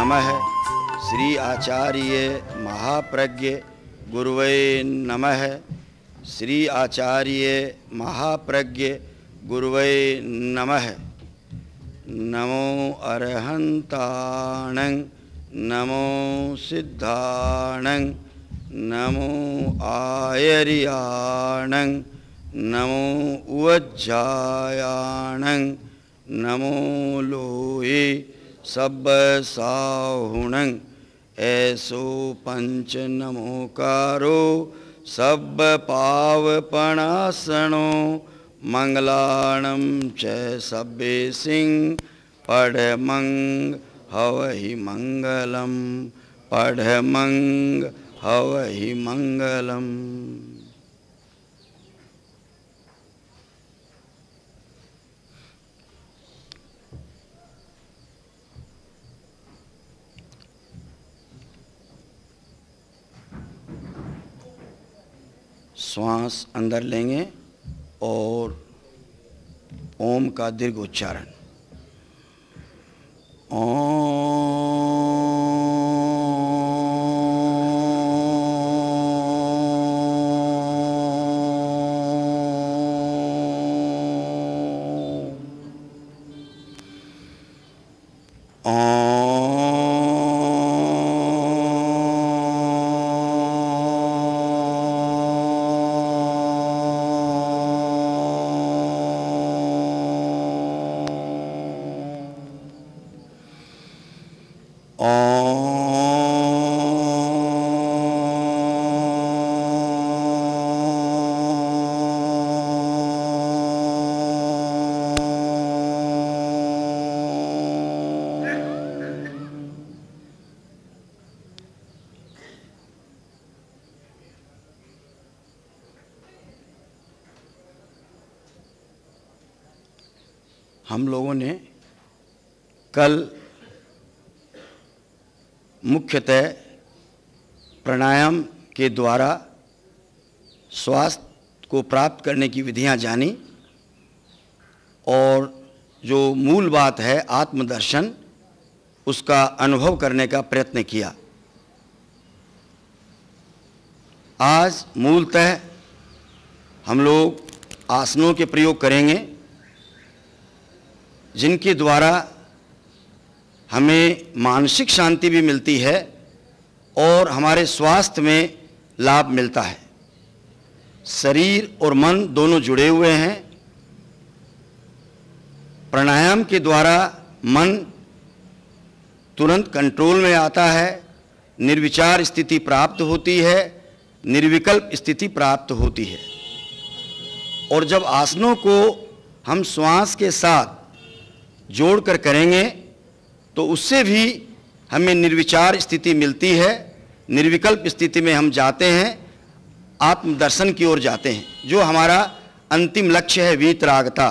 नमः। श्री आचार्य महाप्रज्ञ गुरुवे नमः। श्री आचार्य महाप्रज्ञ गुरुवे नमः। नमो अरहंताणं नमो सिद्धाणं नमो आयर्याणं नमो उज्जायाणं नमो लोये सब्बसाहुणं ऐसो पंच नमोकारो सब पावपणासनो मंगलाणं च सब्बे सिंह पढ़मंग हवहि मंगलम पढ़मंग हवहि मंगलम। श्वास अंदर लेंगे और ओम का दीर्घ उच्चारण। हम लोगों ने कल मुख्यतः प्राणायाम के द्वारा स्वास्थ्य को प्राप्त करने की विधियां जानी और जो मूल बात है आत्मदर्शन उसका अनुभव करने का प्रयत्न किया। आज मूलतः हम लोग आसनों के प्रयोग करेंगे जिनके द्वारा हमें मानसिक शांति भी मिलती है और हमारे स्वास्थ्य में लाभ मिलता है। शरीर और मन दोनों जुड़े हुए हैं। प्राणायाम के द्वारा मन तुरंत कंट्रोल में आता है, निर्विचार स्थिति प्राप्त होती है, निर्विकल्प स्थिति प्राप्त होती है। और जब आसनों को हम श्वास के साथ जोड़कर करेंगे तो उससे भी हमें निर्विचार स्थिति मिलती है, निर्विकल्प स्थिति में हम जाते हैं, आत्मदर्शन की ओर जाते हैं, जो हमारा अंतिम लक्ष्य है वीतरागता।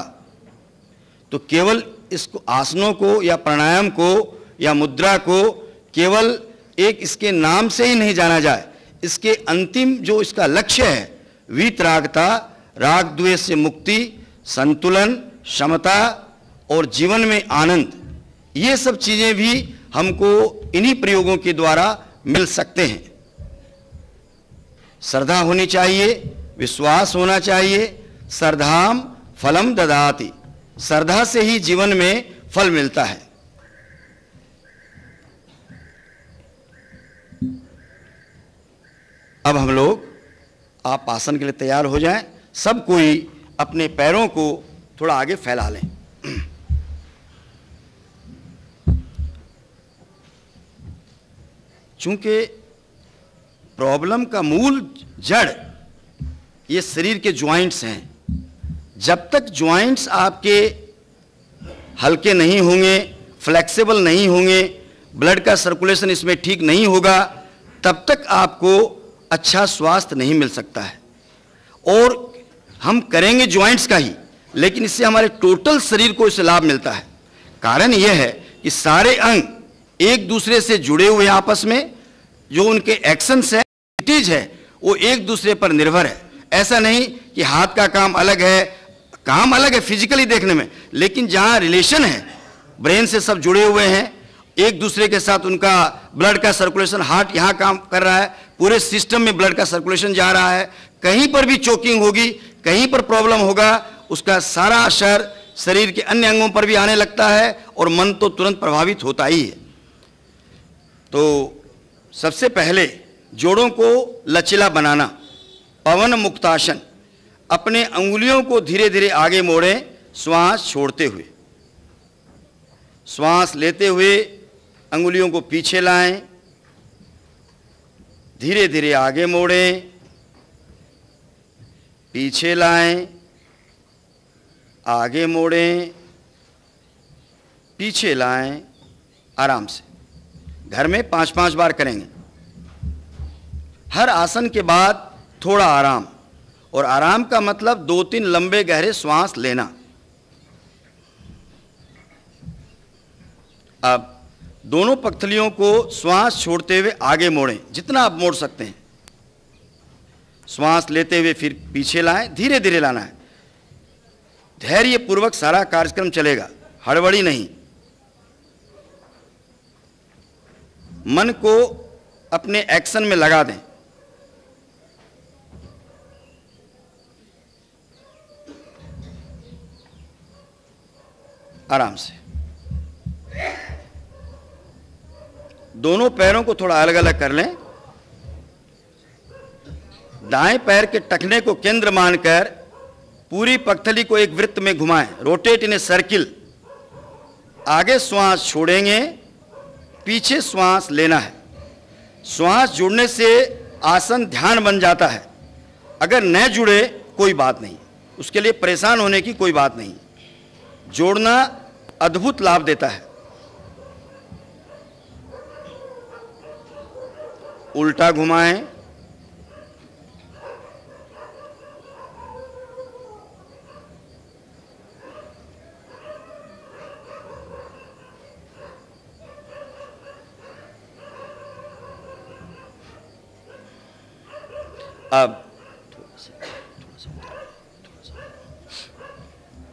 तो केवल इसको आसनों को या प्राणायाम को या मुद्रा को केवल एक इसके नाम से ही नहीं जाना जाए, इसके अंतिम जो इसका लक्ष्य है वीतरागता, राग द्वेष से मुक्ति, संतुलन, समता और जीवन में आनंद, ये सब चीजें भी हमको इन्हीं प्रयोगों के द्वारा मिल सकते हैं। श्रद्धा होनी चाहिए, विश्वास होना चाहिए। श्रद्धाम फलम ददाति, श्रद्धा से ही जीवन में फल मिलता है। अब हम लोग आप आसन के लिए तैयार हो जाएं। सब कोई अपने पैरों को थोड़ा आगे फैला लें। चूंकि प्रॉब्लम का मूल जड़ ये शरीर के ज्वाइंट्स हैं। जब तक ज्वाइंट्स आपके हल्के नहीं होंगे, फ्लेक्सिबल नहीं होंगे, ब्लड का सर्कुलेशन इसमें ठीक नहीं होगा, तब तक आपको अच्छा स्वास्थ्य नहीं मिल सकता है। और हम करेंगे ज्वाइंट्स का ही, लेकिन इससे हमारे टोटल शरीर को इससे लाभ मिलता है। कारण यह है कि सारे अंग एक दूसरे से जुड़े हुए आपस में, जो उनके एक्शंस है, एक्टिविटीज है, वो एक दूसरे पर निर्भर है। ऐसा नहीं कि हाथ का काम अलग है, काम अलग है फिजिकली देखने में, लेकिन जहां रिलेशन है, ब्रेन से सब जुड़े हुए हैं एक दूसरे के साथ उनका ब्लड का सर्कुलेशन, हार्ट यहाँ काम कर रहा है, पूरे सिस्टम में ब्लड का सर्कुलेशन जा रहा है। कहीं पर भी चोकिंग होगी, कहीं पर प्रॉब्लम होगा, उसका सारा असर शरीर के अन्य अंगों पर भी आने लगता है और मन तो तुरंत प्रभावित होता ही है। तो सबसे पहले जोड़ों को लचीला बनाना, पवन मुक्तासन, अपने अंगुलियों को धीरे धीरे आगे मोड़ें, श्वास छोड़ते हुए। श्वास लेते हुए अंगुलियों को पीछे लाएं, धीरे धीरे आगे मोड़ें, पीछे लाएं, आगे मोड़ें, पीछे लाएं, आराम से। घर में 5-5 बार करेंगे। हर आसन के बाद थोड़ा आराम, और आराम का मतलब 2-3 लंबे गहरे श्वास लेना। अब दोनों पगथलियों को श्वास छोड़ते हुए आगे मोड़ें, जितना आप मोड़ सकते हैं। श्वास लेते हुए फिर पीछे लाएं, धीरे धीरे लाना है। धैर्य पूर्वक सारा कार्यक्रम चलेगा, हड़बड़ी नहीं। मन को अपने एक्शन में लगा दें। आराम से। दोनों पैरों को थोड़ा अलग अलग कर लें। दाएं पैर के टखने को केंद्र मानकर पूरी पगथली को एक वृत्त में घुमाएं, रोटेट इन ए सर्किल। आगे श्वास छोड़ेंगे, पीछे श्वास लेना है। श्वास जुड़ने से आसन ध्यान बन जाता है। अगर न जुड़े कोई बात नहीं, उसके लिए परेशान होने की कोई बात नहीं। जोड़ना अद्भुत लाभ देता है। उल्टा घुमाएं,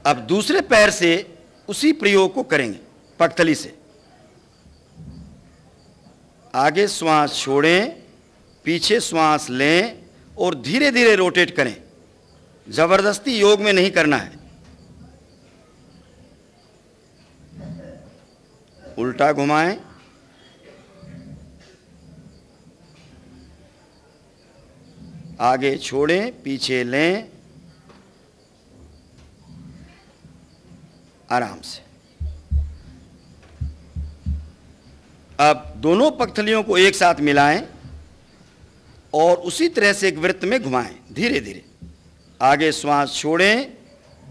अब दूसरे पैर से उसी प्रयोग को करेंगे। पगथली से आगे श्वास छोड़ें, पीछे श्वास लें और धीरे धीरे रोटेट करें। जबरदस्ती योग में नहीं करना है। उल्टा घुमाएं, आगे छोड़ें, पीछे लें, आराम से। अब दोनों पगथलियों को एक साथ मिलाएं और उसी तरह से एक वृत्त में घुमाएं, धीरे धीरे। आगे श्वास छोड़ें,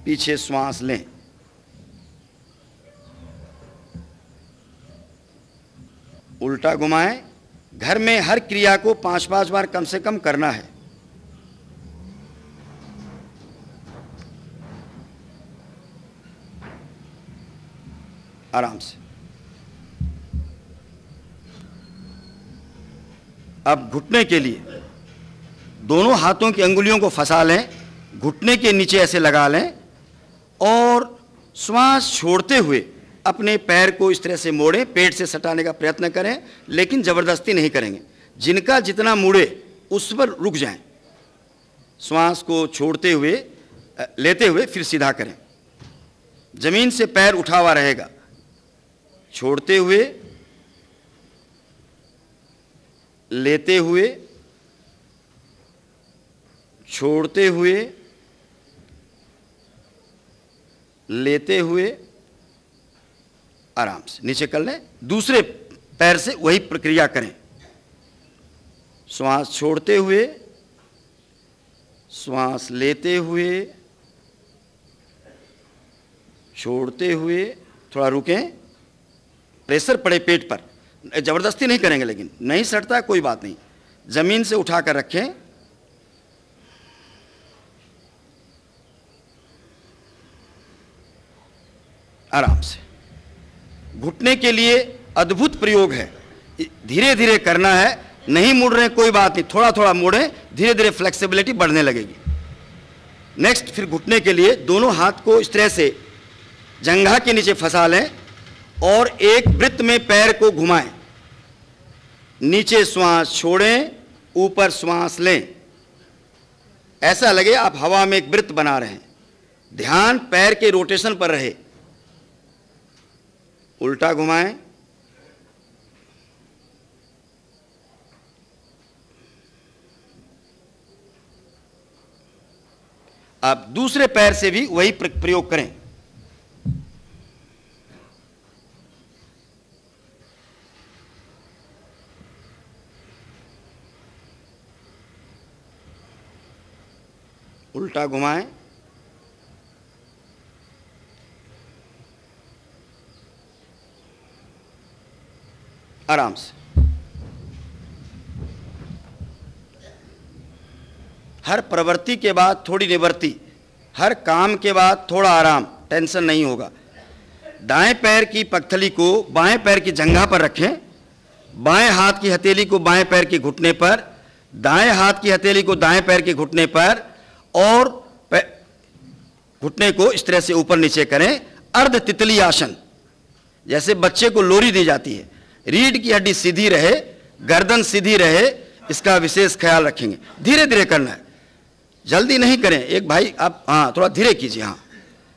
पीछे श्वास लें। उल्टा घुमाएं। घर में हर क्रिया को 5-5 बार कम से कम करना है। आराम से। अब घुटने के लिए दोनों हाथों की अंगुलियों को फंसा लें, घुटने के नीचे ऐसे लगा लें और श्वास छोड़ते हुए अपने पैर को इस तरह से मोड़ें, पेट से सटाने का प्रयत्न करें, लेकिन जबरदस्ती नहीं करेंगे। जिनका जितना मुड़े उस पर रुक जाएं। श्वास को छोड़ते हुए लेते हुए फिर सीधा करें। जमीन से पैर उठा हुआ रहेगा। छोड़ते हुए, लेते हुए, छोड़ते हुए, लेते हुए, आराम से नीचे कर लें। दूसरे पैर से वही प्रक्रिया करें। श्वास छोड़ते हुए, श्वास लेते हुए, छोड़ते हुए, थोड़ा रुकें, प्रेशर पड़े पेट पर, जबरदस्ती नहीं करेंगे, लेकिन नहीं सटता है कोई बात नहीं, जमीन से उठा कर रखें। आराम से। घुटने के लिए अद्भुत प्रयोग है। धीरे धीरे करना है, नहीं मुड़ रहे कोई बात नहीं, थोड़ा थोड़ा मुड़ें, धीरे धीरे फ्लेक्सिबिलिटी बढ़ने लगेगी। नेक्स्ट, फिर घुटने के लिए दोनों हाथ को इस तरह से जंघा के नीचे फंसा लें और एक वृत्त में पैर को घुमाएं। नीचे श्वास छोड़ें, ऊपर श्वास लें। ऐसा लगे आप हवा में एक वृत्त बना रहे हैं। ध्यान पैर के रोटेशन पर रहे। उल्टा घुमाएं, आप दूसरे पैर से भी वही प्रयोग करें। उल्टा घुमाएं, आराम से। हर प्रवृत्ति के बाद थोड़ी निवृत्ति, हर काम के बाद थोड़ा आराम, टेंशन नहीं होगा। दाएं पैर की पगथली को बाएं पैर की जंघा पर रखें, बाएं हाथ की हथेली को बाएं पैर के घुटने पर, दाएं हाथ की हथेली को दाएं पैर के घुटने पर, और घुटने को इस तरह से ऊपर नीचे करें। अर्ध तितली आसन, जैसे बच्चे को लोरी दी जाती है। रीढ़ की हड्डी सीधी रहे, गर्दन सीधी रहे, इसका विशेष ख्याल रखेंगे। धीरे धीरे करना है, जल्दी नहीं करें। एक भाई आप थोड़ा धीरे कीजिए।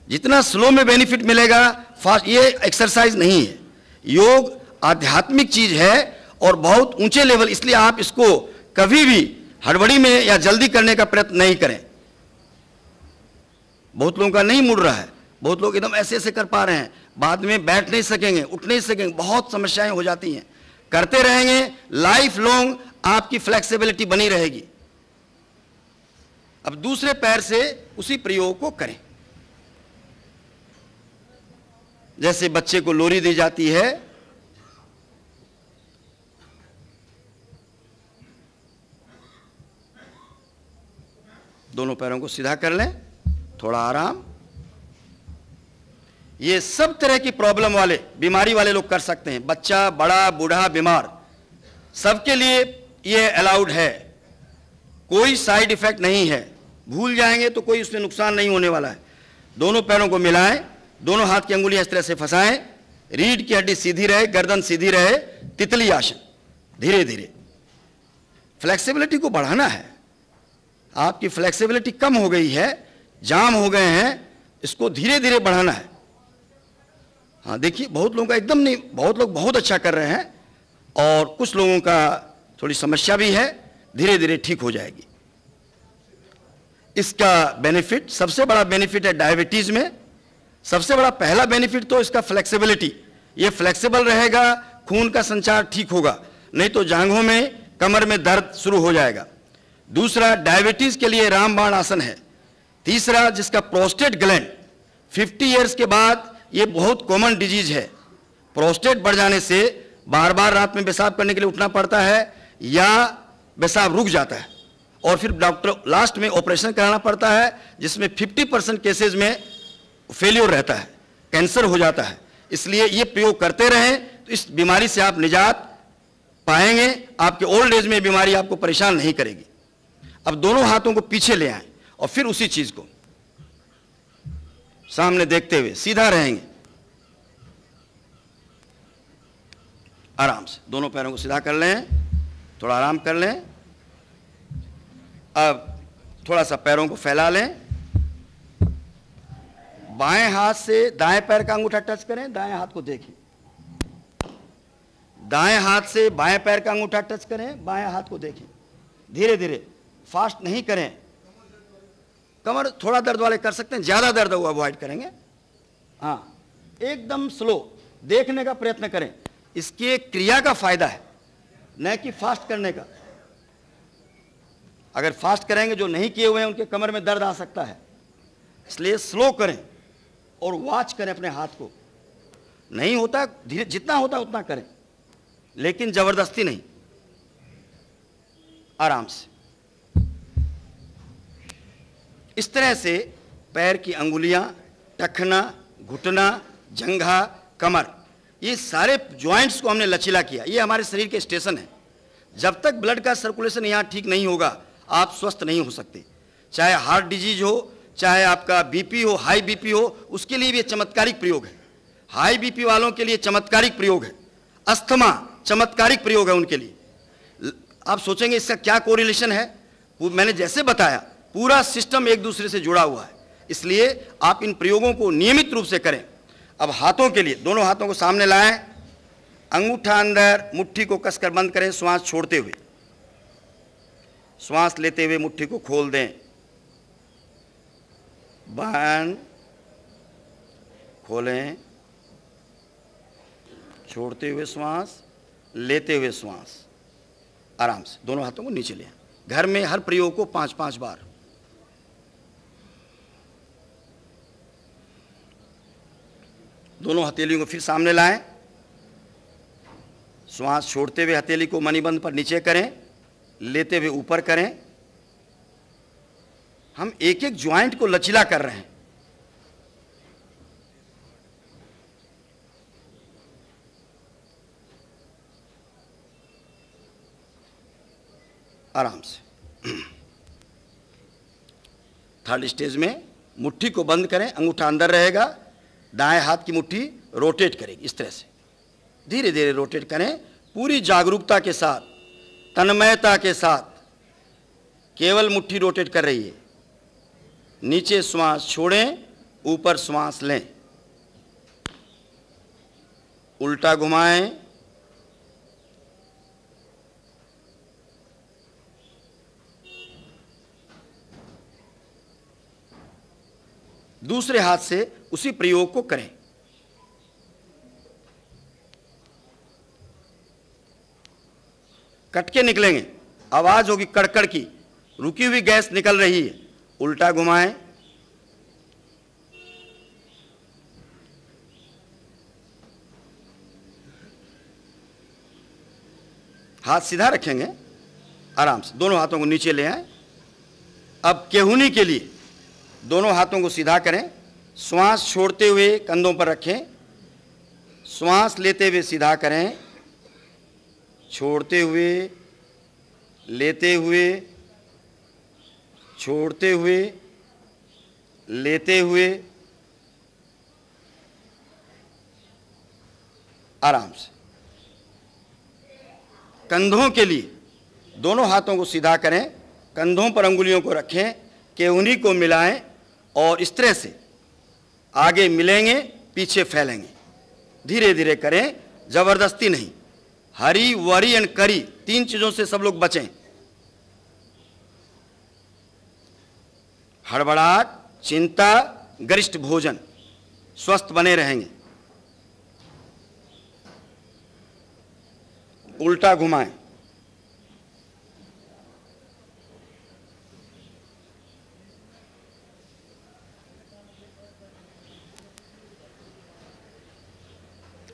जितना स्लो में बेनिफिट मिलेगा, फास्ट। ये एक्सरसाइज नहीं है, योग आध्यात्मिक चीज है और बहुत ऊंचे लेवल। इसलिए आप इसको कभी भी हड़बड़ी में या जल्दी करने का प्रयत्न नहीं करें। बहुत लोगों का नहीं मुड़ रहा है, बहुत लोग एकदम ऐसे ऐसे कर पा रहे हैं, बाद में बैठ नहीं सकेंगे, उठ नहीं सकेंगे, बहुत समस्याएं हो जाती हैं। करते रहेंगे, लाइफ लॉन्ग आपकी फ्लेक्सिबिलिटी बनी रहेगी। अब दूसरे पैर से उसी प्रयोग को करें। जैसे बच्चे को लोरी दी जाती है, दोनों पैरों को सीधा कर लें, थोड़ा आराम। ये सब तरह की प्रॉब्लम वाले, बीमारी वाले लोग कर सकते हैं। बच्चा, बड़ा, बूढ़ा, बीमार, सबके लिए ये अलाउड है। कोई साइड इफेक्ट नहीं है। भूल जाएंगे तो कोई उसमें नुकसान नहीं होने वाला है। दोनों पैरों को मिलाएं, दोनों हाथ की अंगुलियां इस तरह से फंसाएं, रीढ़ की हड्डी सीधी रहे, गर्दन सीधी रहे, तितली आसन। धीरे धीरे फ्लेक्सिबिलिटी को बढ़ाना है। आपकी फ्लेक्सिबिलिटी कम हो गई है, जाम हो गए हैं, इसको धीरे धीरे बढ़ाना है। देखिए बहुत लोगों का एकदम नहीं, बहुत लोग बहुत अच्छा कर रहे हैं और कुछ लोगों का थोड़ी समस्या भी है, धीरे धीरे ठीक हो जाएगी। इसका बेनिफिट, सबसे बड़ा बेनिफिट है डायबिटीज में। सबसे बड़ा पहला बेनिफिट तो इसका फ्लेक्सिबिलिटी। ये फ्लेक्सिबल रहेगा, खून का संचार ठीक होगा, नहीं तो जांघों में, कमर में दर्द शुरू हो जाएगा। दूसरा, डायबिटीज के लिए रामबाण आसन है। तीसरा, जिसका प्रोस्टेट ग्लैंड 50 ईयर्स के बाद, ये बहुत कॉमन डिजीज है। प्रोस्टेट बढ़ जाने से बार बार रात में पेशाब करने के लिए उठना पड़ता है या पेशाब रुक जाता है और फिर डॉक्टर लास्ट में ऑपरेशन कराना पड़ता है, जिसमें 50% केसेस में फेल्योर रहता है, कैंसर हो जाता है। इसलिए ये प्रयोग करते रहें तो इस बीमारी से आप निजात पाएंगे। आपके ओल्ड एज में बीमारी आपको परेशान नहीं करेगी। अब दोनों हाथों को पीछे ले आएं और फिर उसी चीज को सामने देखते हुए सीधा रहेंगे। आराम से दोनों पैरों को सीधा कर लें, थोड़ा आराम कर लें। अब थोड़ा सा पैरों को फैला लें। बाएं हाथ से दाएं पैर का अंगूठा टच करें, दाएं हाथ को देखें। दाएं हाथ से बाएं पैर का अंगूठा टच करें, बाएं हाथ को देखें। धीरे धीरे, फास्ट नहीं करें। कमर थोड़ा दर्द वाले कर सकते हैं, ज्यादा दर्द हुआ अवॉइड करेंगे। एकदम स्लो देखने का प्रयत्न करें। इसके क्रिया का फायदा है, न कि फास्ट करने का। अगर फास्ट करेंगे, जो नहीं किए हुए हैं उनके कमर में दर्द आ सकता है। इसलिए स्लो करें और वॉच करें अपने हाथ को। नहीं होता, धीरे, जितना होता उतना करें, लेकिन जबरदस्ती नहीं, आराम से। इस तरह से पैर की अंगुलियां, टखना, घुटना, जंघा, कमर, ये सारे जॉइंट्स को हमने लचीला किया। ये हमारे शरीर के स्टेशन है। जब तक ब्लड का सर्कुलेशन यहाँ ठीक नहीं होगा, आप स्वस्थ नहीं हो सकते। चाहे हार्ट डिजीज हो, चाहे आपका बीपी हो, हाई बीपी हो, उसके लिए भी चमत्कारिक प्रयोग है। हाई बीपी वालों के लिए चमत्कारिक प्रयोग है, अस्थमा चमत्कारिक प्रयोग है उनके लिए। आप सोचेंगे इसका क्या कोरिलेशन है? मैंने जैसे बताया पूरा सिस्टम एक दूसरे से जुड़ा हुआ है, इसलिए आप इन प्रयोगों को नियमित रूप से करें। अब हाथों के लिए दोनों हाथों को सामने लाएं, अंगूठा अंदर, मुट्ठी को कसकर बंद करें, श्वास छोड़ते हुए, श्वास लेते हुए मुट्ठी को खोल दें, बंद, खोलें, छोड़ते हुए श्वास, लेते हुए श्वास, आराम से दोनों हाथों को नीचे ले आएं। घर में हर प्रयोग को 5-5 बार। दोनों हथेलियों को फिर सामने लाएं, श्वास छोड़ते हुए हथेली को मणिबंध पर नीचे करें, लेते हुए ऊपर करें। हम एक एक ज्वाइंट को लचीला कर रहे हैं। आराम से। थर्ड स्टेज में मुट्ठी को बंद करें, अंगूठा अंदर रहेगा, दाएं हाथ की मुट्ठी रोटेट करेगी, इस तरह से धीरे धीरे रोटेट करें, पूरी जागरूकता के साथ, तन्मयता के साथ केवल मुट्ठी रोटेट कर रही है। नीचे श्वास छोड़ें, ऊपर श्वास लें, उल्टा घुमाएं, दूसरे हाथ से उसी प्रयोग को करें। कटके निकलेंगे, आवाज होगी कड़कड़ की, रुकी हुई गैस निकल रही है। उल्टा घुमाएं, हाथ सीधा रखेंगे, आराम से दोनों हाथों को नीचे ले आएं। अब केहूनी के लिए दोनों हाथों को सीधा करें, श्वास छोड़ते हुए कंधों पर रखें, श्वास लेते हुए सीधा करें, छोड़ते हुए, लेते हुए, छोड़ते हुए, लेते हुए, आराम से। कंधों के लिए दोनों हाथों को सीधा करें, कंधों पर अंगुलियों को रखें, केहूनी को मिलाएं और इस तरह से आगे मिलेंगे, पीछे फैलेंगे। धीरे धीरे करें, जबरदस्ती नहीं। हरी, वरी एंड करी, 3 चीजों से सब लोग बचें। हड़बड़ाहट, चिंता, गरिष्ठ भोजन, स्वस्थ बने रहेंगे। उल्टा घुमाएं,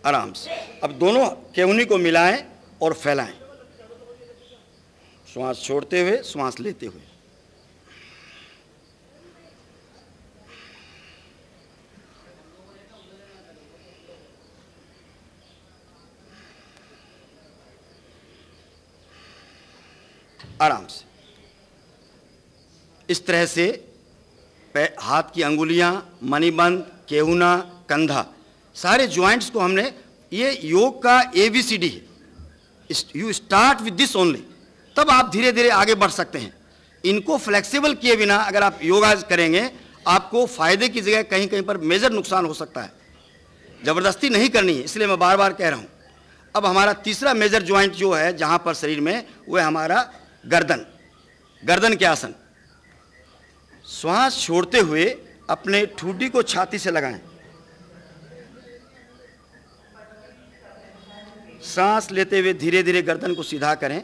आराम से। अब दोनों केहूनी को मिलाएं और फैलाएं, श्वास छोड़ते हुए, श्वास लेते हुए। आराम से इस तरह से हाथ की अंगुलियां, मणिबंध, केहूना, कंधा, सारे ज्वाइंट्स को हमने, ये योग का ABCD है। You start with this only, तब आप धीरे धीरे आगे बढ़ सकते हैं। इनको फ्लेक्सिबल किए बिना अगर आप योगा करेंगे, आपको फायदे की जगह कहीं कहीं पर मेजर नुकसान हो सकता है। जबरदस्ती नहीं करनी है, इसलिए मैं बार बार कह रहा हूं। अब हमारा तीसरा मेजर ज्वाइंट जो है जहां पर शरीर में, वह हमारा गर्दन, गर्दन के आसन। श्वास छोड़ते हुए अपने ठुड्डी को छाती से लगाएं, सांस लेते हुए धीरे धीरे गर्दन को सीधा करें,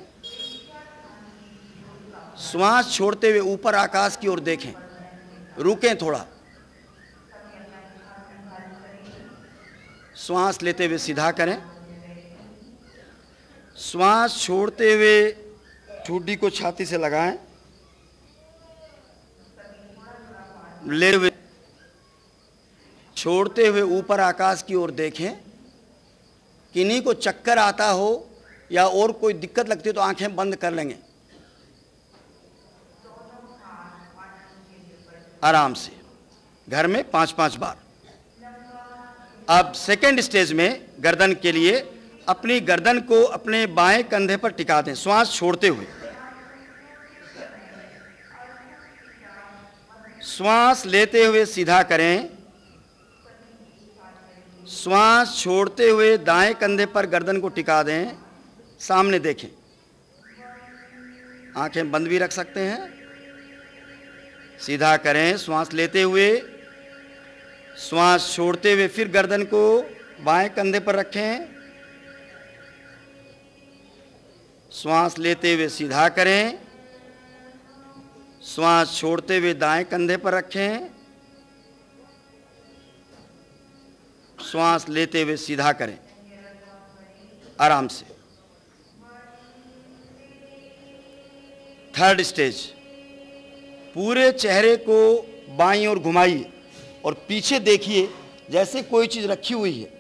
श्वास छोड़ते हुए ऊपर आकाश की ओर देखें, रुकें थोड़ा, श्वास लेते हुए सीधा करें, श्वास छोड़ते हुए ठुड्डी को छाती से लगाएं, ले हुए छोड़ते हुए ऊपर आकाश की ओर देखें। किन्हीं को चक्कर आता हो या और कोई दिक्कत लगती है तो आंखें बंद कर लेंगे, आराम से घर में 5-5 बार। अब सेकेंड स्टेज में गर्दन के लिए अपनी गर्दन को अपने बाएं कंधे पर टिका दें, श्वास छोड़ते हुए। श्वास लेते हुए सीधा करें, श्वास छोड़ते हुए दाएं कंधे पर गर्दन को टिका दें, सामने देखें, आंखें बंद भी रख सकते हैं। सीधा करें, श्वास लेते हुए, श्वास छोड़ते हुए फिर गर्दन को बाएं कंधे पर रखें, श्वास लेते हुए सीधा करें, श्वास छोड़ते हुए दाएं कंधे पर रखें, श्वास लेते हुए सीधा करें आराम से। थर्ड स्टेज, पूरे चेहरे को बाईं ओर घुमाइए और पीछे देखिए जैसे कोई चीज रखी हुई है।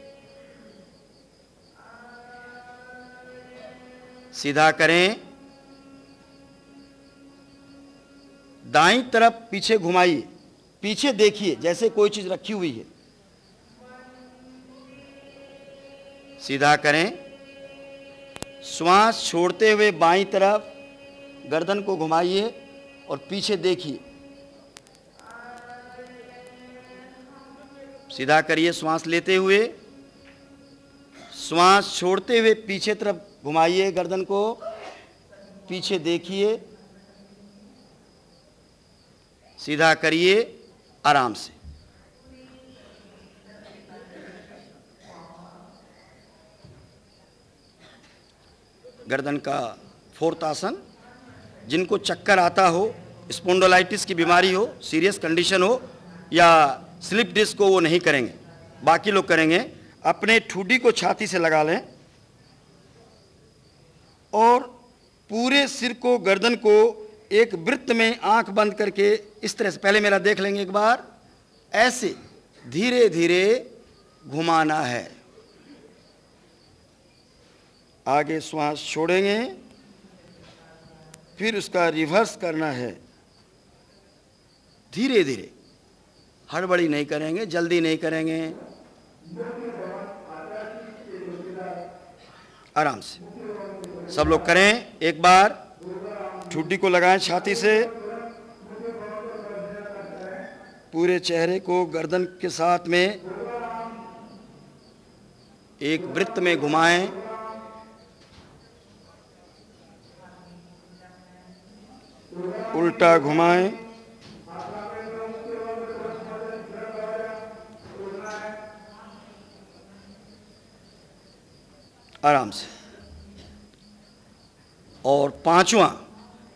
सीधा करें, दाईं तरफ पीछे घुमाइए, पीछे देखिए जैसे कोई चीज रखी हुई है। सीधा करें, श्वास छोड़ते हुए बाईं तरफ गर्दन को घुमाइए और पीछे देखिए। सीधा करिए, श्वास लेते हुए, श्वास छोड़ते हुए पीछे तरफ घुमाइए गर्दन को, पीछे देखिए, सीधा करिए आराम से। गर्दन का फोर्थ आसन, जिनको चक्कर आता हो, स्पॉन्डिलाइटिस की बीमारी हो, सीरियस कंडीशन हो या स्लिप डिस्क को, वो नहीं करेंगे, बाकी लोग करेंगे। अपने ठुड्डी को छाती से लगा लें और पूरे सिर को, गर्दन को एक वृत्त में आंख बंद करके इस तरह से, पहले मेरा देख लेंगे एक बार, ऐसे धीरे धीरे घुमाना है। आगे श्वास छोड़ेंगे, फिर उसका रिवर्स करना है, धीरे धीरे, हड़बड़ी नहीं करेंगे, जल्दी नहीं करेंगे, आराम से। सब लोग करें एक बार, ठुड्डी को लगाएं छाती से, पूरे चेहरे को गर्दन के साथ में एक वृत्त में घुमाएं, उल्टा घुमाएं, आराम से। और पांचवा,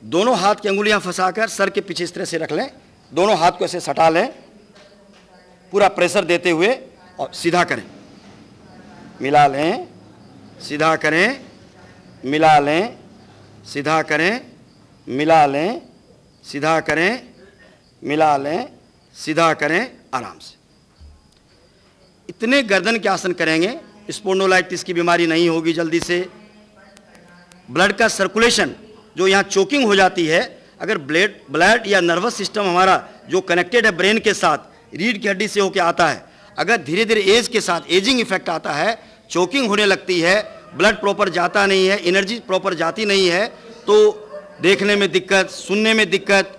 दोनों हाथ की अंगुलियां फंसाकर सर के पीछे इस तरह से रख लें, दोनों हाथ को ऐसे सटा लें, पूरा प्रेशर देते हुए, और सीधा करें, मिला लें, सीधा करें, मिला लें, सीधा करें, मिला लें, सीधा करें, मिला लें, सीधा करें, आराम से। इतने गर्दन के आसन करेंगे, स्पॉन्डिलाइटिस की बीमारी नहीं होगी जल्दी से। ब्लड का सर्कुलेशन, जो यहाँ चोकिंग हो जाती है, अगर ब्लड या नर्वस सिस्टम हमारा जो कनेक्टेड है ब्रेन के साथ, रीढ़ की हड्डी से होकर आता है, अगर धीरे धीरे एज के साथ एजिंग इफेक्ट आता है, चोकिंग होने लगती है, ब्लड प्रॉपर जाता नहीं है, एनर्जी प्रॉपर जाती नहीं है, तो देखने में दिक्कत, सुनने में दिक्कत,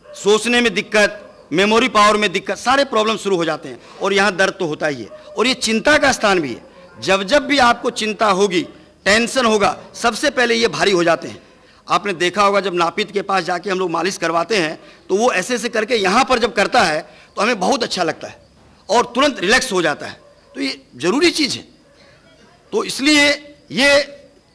सोचने में दिक्कत, मेमोरी पावर में दिक्कत, सारे प्रॉब्लम शुरू हो जाते हैं। और यहाँ दर्द तो होता ही है, और ये चिंता का स्थान भी है। जब जब भी आपको चिंता होगी, टेंशन होगा, सबसे पहले ये भारी हो जाते हैं। आपने देखा होगा जब नापित के पास जाके हम लोग मालिश करवाते हैं, तो वो ऐसे ऐसे करके यहाँ पर जब करता है तो हमें बहुत अच्छा लगता है और तुरंत रिलैक्स हो जाता है। तो ये जरूरी चीज़ है। तो इसलिए ये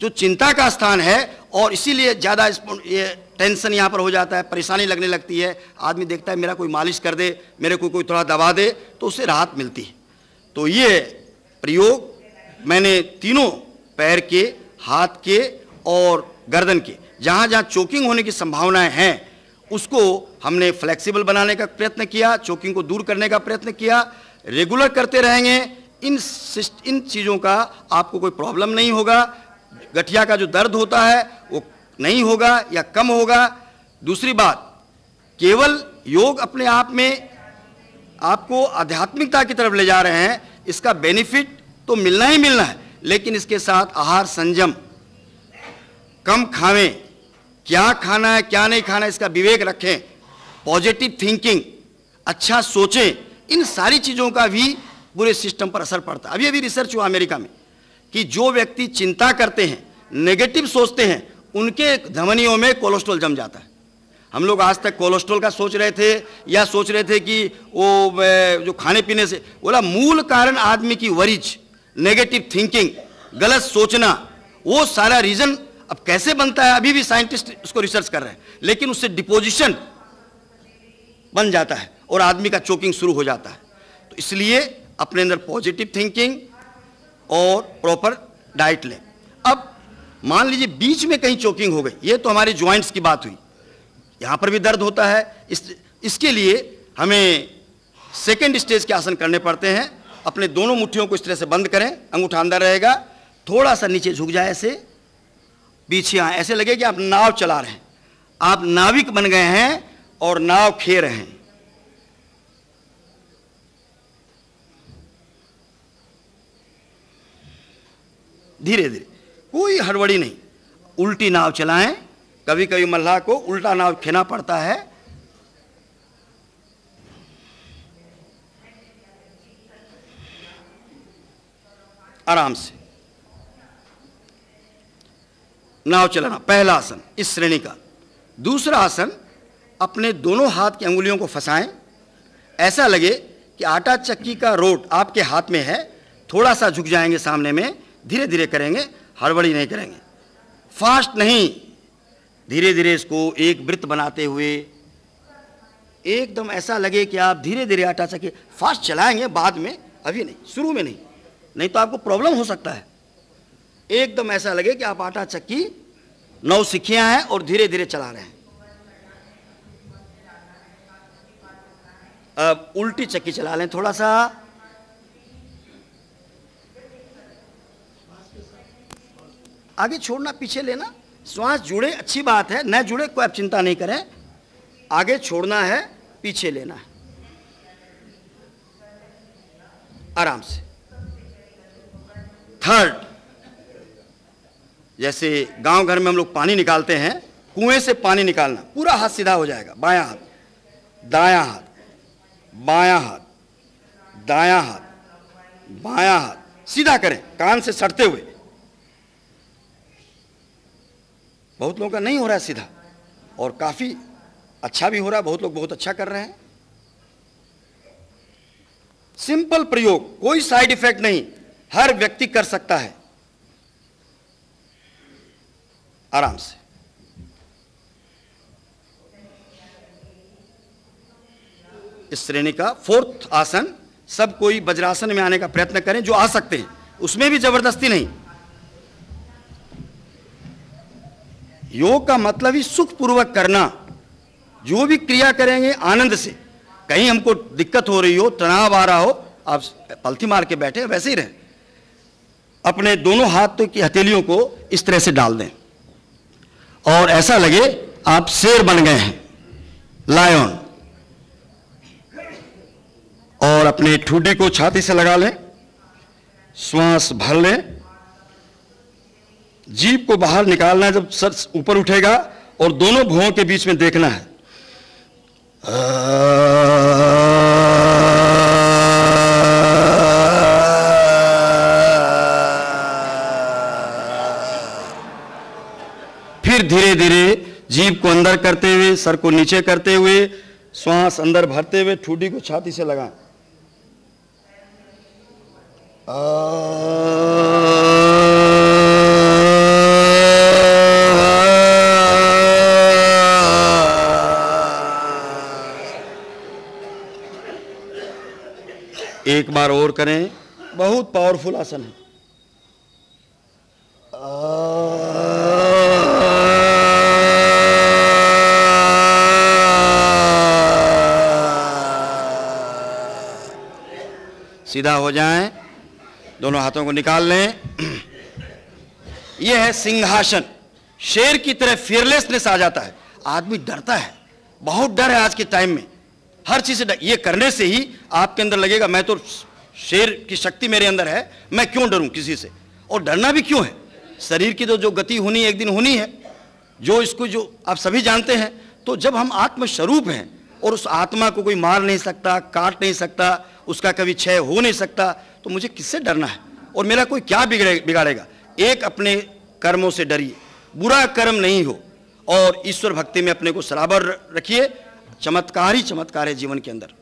जो चिंता का स्थान है, और इसीलिए ज़्यादा ये टेंशन यहाँ पर हो जाता है, परेशानी लगने लगती है। आदमी देखता है मेरा कोई मालिश कर दे, मेरे को कोई थोड़ा दबा दे, तो उससे राहत मिलती है। तो ये प्रयोग मैंने तीनों पैर के, हाथ के और गर्दन के, जहाँ जहाँ चोकिंग होने की संभावनाएं हैं, उसको हमने फ्लेक्सिबल बनाने का प्रयत्न किया, चोकिंग को दूर करने का प्रयत्न किया। रेगुलर करते रहेंगे, इन चीज़ों का आपको कोई प्रॉब्लम नहीं होगा। गठिया का जो दर्द होता है वो नहीं होगा या कम होगा। दूसरी बात, केवल योग अपने आप में आपको आध्यात्मिकता की तरफ ले जा रहे हैं, इसका बेनिफिट तो मिलना ही मिलना है, लेकिन इसके साथ आहार संयम, कम खावें, क्या खाना है क्या नहीं खाना इसका विवेक रखें, पॉजिटिव थिंकिंग, अच्छा सोचें, इन सारी चीज़ों का भी पूरे सिस्टम पर असर पड़ता है। अभी अभी रिसर्च हुआ अमेरिका में कि जो व्यक्ति चिंता करते हैं, नेगेटिव सोचते हैं, उनके धमनियों में कोलेस्ट्रॉल जम जाता है। हम लोग आज तक कोलेस्ट्रॉल का सोच रहे थे या सोच रहे थे कि वो जो खाने पीने से, बोला मूल कारण आदमी की वरीज, नेगेटिव थिंकिंग, गलत सोचना, वो सारा रीजन। अब कैसे बनता है अभी भी साइंटिस्ट उसको रिसर्च कर रहे हैं, लेकिन उससे डिपोजिशन बन जाता है और आदमी का चोकिंग शुरू हो जाता है। तो इसलिए अपने अंदर पॉजिटिव थिंकिंग और प्रॉपर डाइट लें। अब मान लीजिए बीच में कहीं चोकिंग हो गई, ये तो हमारी जॉइंट्स की बात हुई, यहाँ पर भी दर्द होता है, इसके लिए हमें सेकेंड स्टेज के आसन करने पड़ते हैं। अपने दोनों मुट्ठियों को इस तरह से बंद करें, अंगूठा अंदर रहेगा, थोड़ा सा नीचे झुक जाए, ऐसे पीछे आए, ऐसे लगे कि आप नाव चला रहे हैं, आप नाविक बन गए हैं और नाव खे रहे हैं। धीरे धीरे, कोई हड़बड़ी नहीं, उल्टी नाव चलाएं। कभी कभी मल्लाह को उल्टा नाव खेना पड़ता है। आराम से नाव चलाना, पहला आसन इस श्रेणी का। दूसरा आसन, अपने दोनों हाथ की अंगुलियों को फंसाएं, ऐसा लगे कि आटा चक्की का रोट आपके हाथ में है, थोड़ा सा झुक जाएंगे सामने में, धीरे धीरे करेंगे, हड़बड़ी नहीं करेंगे, फास्ट नहीं, धीरे धीरे इसको एक वृत्त बनाते हुए, एकदम ऐसा लगे कि आप धीरे धीरे आटा चक्की, फास्ट चलाएंगे बाद में, अभी नहीं, शुरू में नहीं, नहीं तो आपको प्रॉब्लम हो सकता है। एकदम ऐसा लगे कि आप आटा चक्की नौसिखिया हैं और धीरे धीरे चला रहे हैं। अब उल्टी चक्की चला लें, थोड़ा सा आगे छोड़ना, पीछे लेना, श्वास जुड़े अच्छी बात है, न जुड़े कोई आप चिंता नहीं करें, आगे छोड़ना है, पीछे लेना है, आराम से। थर्ड, जैसे गांव घर में हम लोग पानी निकालते हैं, कुएं से पानी निकालना, पूरा हाथ सीधा हो जाएगा, बायां हाथ, दायां हाथ, बायां हाथ, दायां हाथ, बायां हाथ, सीधा करें, कान से सटते हुए। बहुत लोगों का नहीं हो रहा है सीधा, और काफी अच्छा भी हो रहा है, बहुत लोग बहुत अच्छा कर रहे हैं। सिंपल प्रयोग, कोई साइड इफेक्ट नहीं, हर व्यक्ति कर सकता है, आराम से। इस श्रेणी का फोर्थ आसन, सब कोई वज्रासन में आने का प्रयत्न करें जो आ सकते हैं, उसमें भी जबरदस्ती नहीं। योग का मतलब ही सुखपूर्वक करना, जो भी क्रिया करेंगे आनंद से। कहीं हमको दिक्कत हो रही हो, तनाव आ रहा हो, आप पलथी मार के बैठे वैसे ही रहें। अपने दोनों हाथों की हथेलियों को इस तरह से डाल दें और ऐसा लगे आप शेर बन गए हैं, लायन। और अपने ठुड्डी को छाती से लगा लें, श्वास भर लें, जीभ को बाहर निकालना है जब सर ऊपर उठेगा, और दोनों भुवों के बीच में देखना है। फिर धीरे धीरे जीभ को अंदर करते हुए, सर को नीचे करते हुए, श्वास अंदर भरते हुए ठुड्डी को छाती से लगाएं। एक बार और करें, बहुत पावरफुल आसन है। सीधा हो जाएं, दोनों हाथों को निकाल लें। यह है सिंहासन। शेर की तरह फियरलेसनेस आ जाता है, आदमी डरता है, बहुत डर है आज के टाइम में, हर चीज से डर। ये करने से ही आपके अंदर लगेगा मैं तो शेर की शक्ति मेरे अंदर है, मैं क्यों डरूं किसी से, और डरना भी क्यों है। शरीर की तो जो गति होनी एक दिन होनी है, जो इसको जो आप सभी जानते हैं। तो जब हम आत्मस्वरूप हैं और उस आत्मा को कोई मार नहीं सकता, काट नहीं सकता, उसका कभी क्षय हो नहीं सकता, तो मुझे किससे डरना है, और मेरा कोई क्या बिगाड़ेगा। एक अपने कर्मों से डरिए, बुरा कर्म नहीं हो, और ईश्वर भक्ति में अपने को सराबर रखिए। चमत्कार ही चमत्कार है जीवन के अंदर।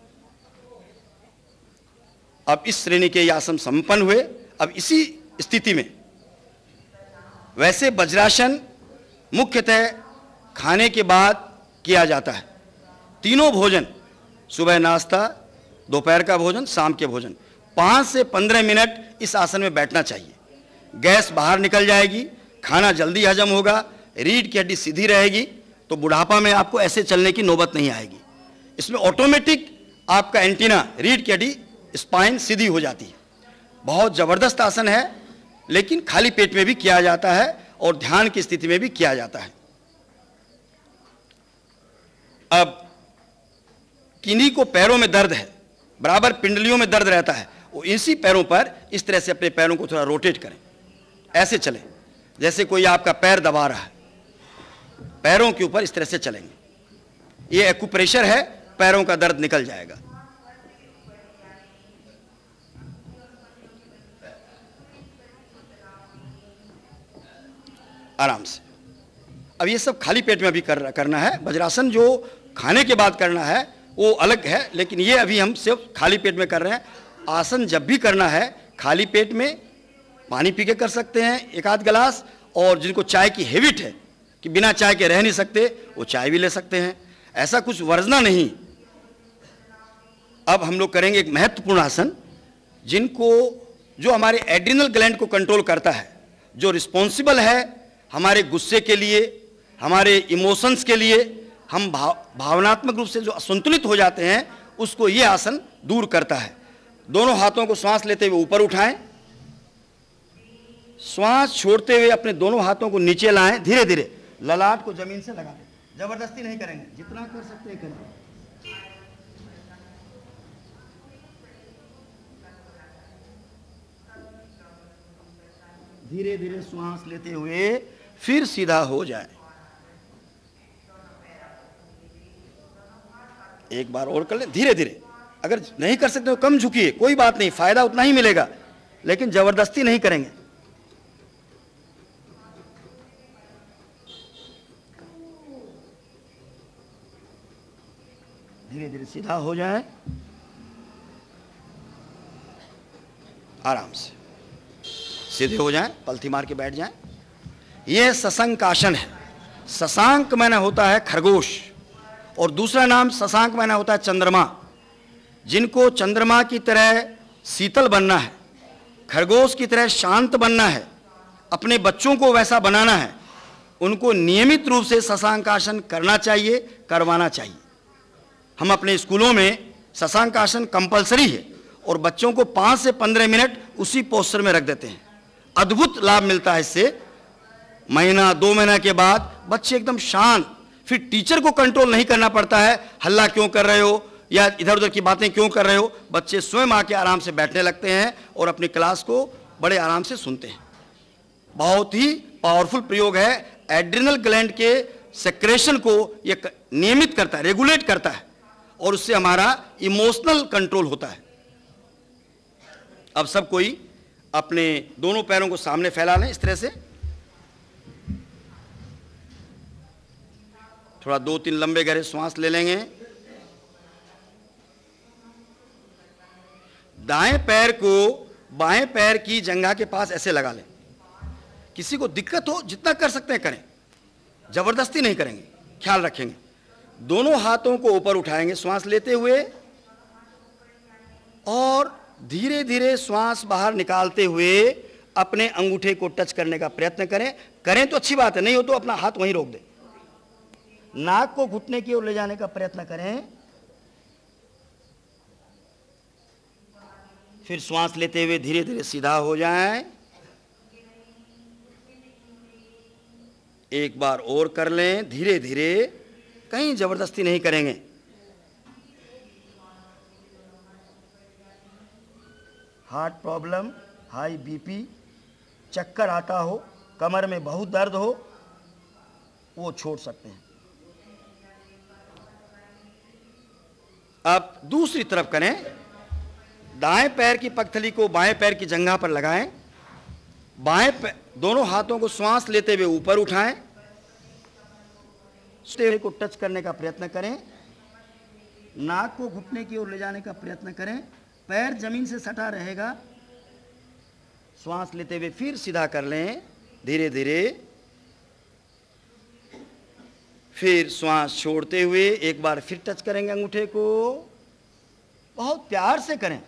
अब इस श्रेणी के ये आसन संपन्न हुए। अब इसी स्थिति में वैसे वज्रासन मुख्यतः खाने के बाद किया जाता है। तीनों भोजन, सुबह नाश्ता, दोपहर का भोजन, शाम के भोजन, 5 से 15 मिनट इस आसन में बैठना चाहिए। गैस बाहर निकल जाएगी, खाना जल्दी हजम होगा, रीढ़ की हड्डी सीधी रहेगी, तो बुढ़ापा में आपको ऐसे चलने की नौबत नहीं आएगी। इसमें ऑटोमेटिक आपका एंटीना, रीढ़ की हड्डी, स्पाइन सीधी हो जाती है। बहुत ज़बरदस्त आसन है, लेकिन खाली पेट में भी किया जाता है और ध्यान की स्थिति में भी किया जाता है। अब किन्हीं को पैरों में दर्द है, बराबर पिंडलियों में दर्द रहता है, वो इसी पैरों पर इस तरह से अपने पैरों को थोड़ा रोटेट करें, ऐसे चलें जैसे कोई आपका पैर दबा रहा है। पैरों के ऊपर इस तरह से चलेंगे, ये एक्यूप्रेशर है, पैरों का दर्द निकल जाएगा। आराम से। अब ये सब खाली पेट में अभी करना है। वज्रासन जो खाने के बाद करना है वो अलग है, लेकिन ये अभी हम सिर्फ खाली पेट में कर रहे हैं। आसन जब भी करना है खाली पेट में पानी पी के कर सकते हैं, एक आध गिलास, और जिनको चाय की हैबिट है कि बिना चाय के रह नहीं सकते, वो चाय भी ले सकते हैं, ऐसा कुछ वर्जना नहीं। अब हम लोग करेंगे एक महत्वपूर्ण आसन, जो हमारे एड्रिनल ग्लैंड को कंट्रोल करता है, जो रिस्पॉन्सिबल है हमारे गुस्से के लिए, हमारे इमोशंस के लिए, हम भावनात्मक रूप से जो असंतुलित हो जाते हैं, उसको ये आसन दूर करता है। दोनों हाथों को श्वास लेते हुए ऊपर उठाएं, श्वास छोड़ते हुए अपने दोनों हाथों को नीचे लाएं, धीरे धीरे ललाट को जमीन से लगा दें। जबरदस्ती नहीं करेंगे, जितना कर सकते हैं करें। धीरे धीरे श्वास लेते हुए फिर सीधा हो जाए। एक बार और कर लें धीरे धीरे। अगर नहीं कर सकते तो कम झुकिए, कोई बात नहीं, फायदा उतना ही मिलेगा, लेकिन जबरदस्ती नहीं करेंगे। धीरे धीरे सीधा हो जाए, आराम से सीधे हो जाएं, पलथी मार के बैठ जाएं। यह शशांक आसन है। शशांक माने होता है खरगोश, और दूसरा नाम शशांक माने होता है चंद्रमा। जिनको चंद्रमा की तरह शीतल बनना है, खरगोश की तरह शांत बनना है, अपने बच्चों को वैसा बनाना है, उनको नियमित रूप से शशांक आसन करना चाहिए, करवाना चाहिए। हम अपने स्कूलों में शशांक आसन कंपलसरी है, और बच्चों को 5 से 15 मिनट उसी पोस्चर में रख देते हैं। अद्भुत लाभ मिलता है इससे। महीना 2 महीना के बाद बच्चे एकदम शांत, फिर टीचर को कंट्रोल नहीं करना पड़ता है, हल्ला क्यों कर रहे हो या इधर उधर की बातें क्यों कर रहे हो। बच्चे स्वयं आके आराम से बैठने लगते हैं और अपनी क्लास को बड़े आराम से सुनते हैं। बहुत ही पावरफुल प्रयोग है। एड्रिनल ग्लैंड के सेक्रेशन को ये नियमित करता है, रेगुलेट करता है, और उससे हमारा इमोशनल कंट्रोल होता है। अब सब कोई अपने दोनों पैरों को सामने फैला लें इस तरह से। थोड़ा 2-3 लंबे गहरे श्वास ले लेंगे। दाएं पैर को बाएं पैर की जंघा के पास ऐसे लगा लें। किसी को दिक्कत हो जितना कर सकते हैं करें, जबरदस्ती नहीं करेंगे, ख्याल रखेंगे। दोनों हाथों को ऊपर उठाएंगे श्वास लेते हुए, और धीरे धीरे श्वास बाहर निकालते हुए अपने अंगूठे को टच करने का प्रयत्न करें तो अच्छी बात है, नहीं हो तो अपना हाथ वहीं रोक दें। नाक को घुटने की ओर ले जाने का प्रयत्न करें, फिर श्वास लेते हुए धीरे धीरे सीधा हो जाएं। एक बार और कर लें धीरे धीरे, कहीं जबरदस्ती नहीं करेंगे। हार्ट प्रॉब्लम, हाई बीपी, चक्कर आता हो, कमर में बहुत दर्द हो, वो छोड़ सकते हैं। अब दूसरी तरफ करें, दाएं पैर की पगथली को बाएं पैर की जंघा पर लगाएं, दोनों हाथों को श्वास लेते हुए ऊपर उठाएं, शरीर को टच करने का प्रयत्न करें, नाक को घुटने की ओर ले जाने का प्रयत्न करें, पैर जमीन से सटा रहेगा। श्वास लेते हुए फिर सीधा कर लें धीरे धीरे, फिर श्वास छोड़ते हुए एक बार फिर टच करेंगे अंगूठे को, बहुत प्यार से करें,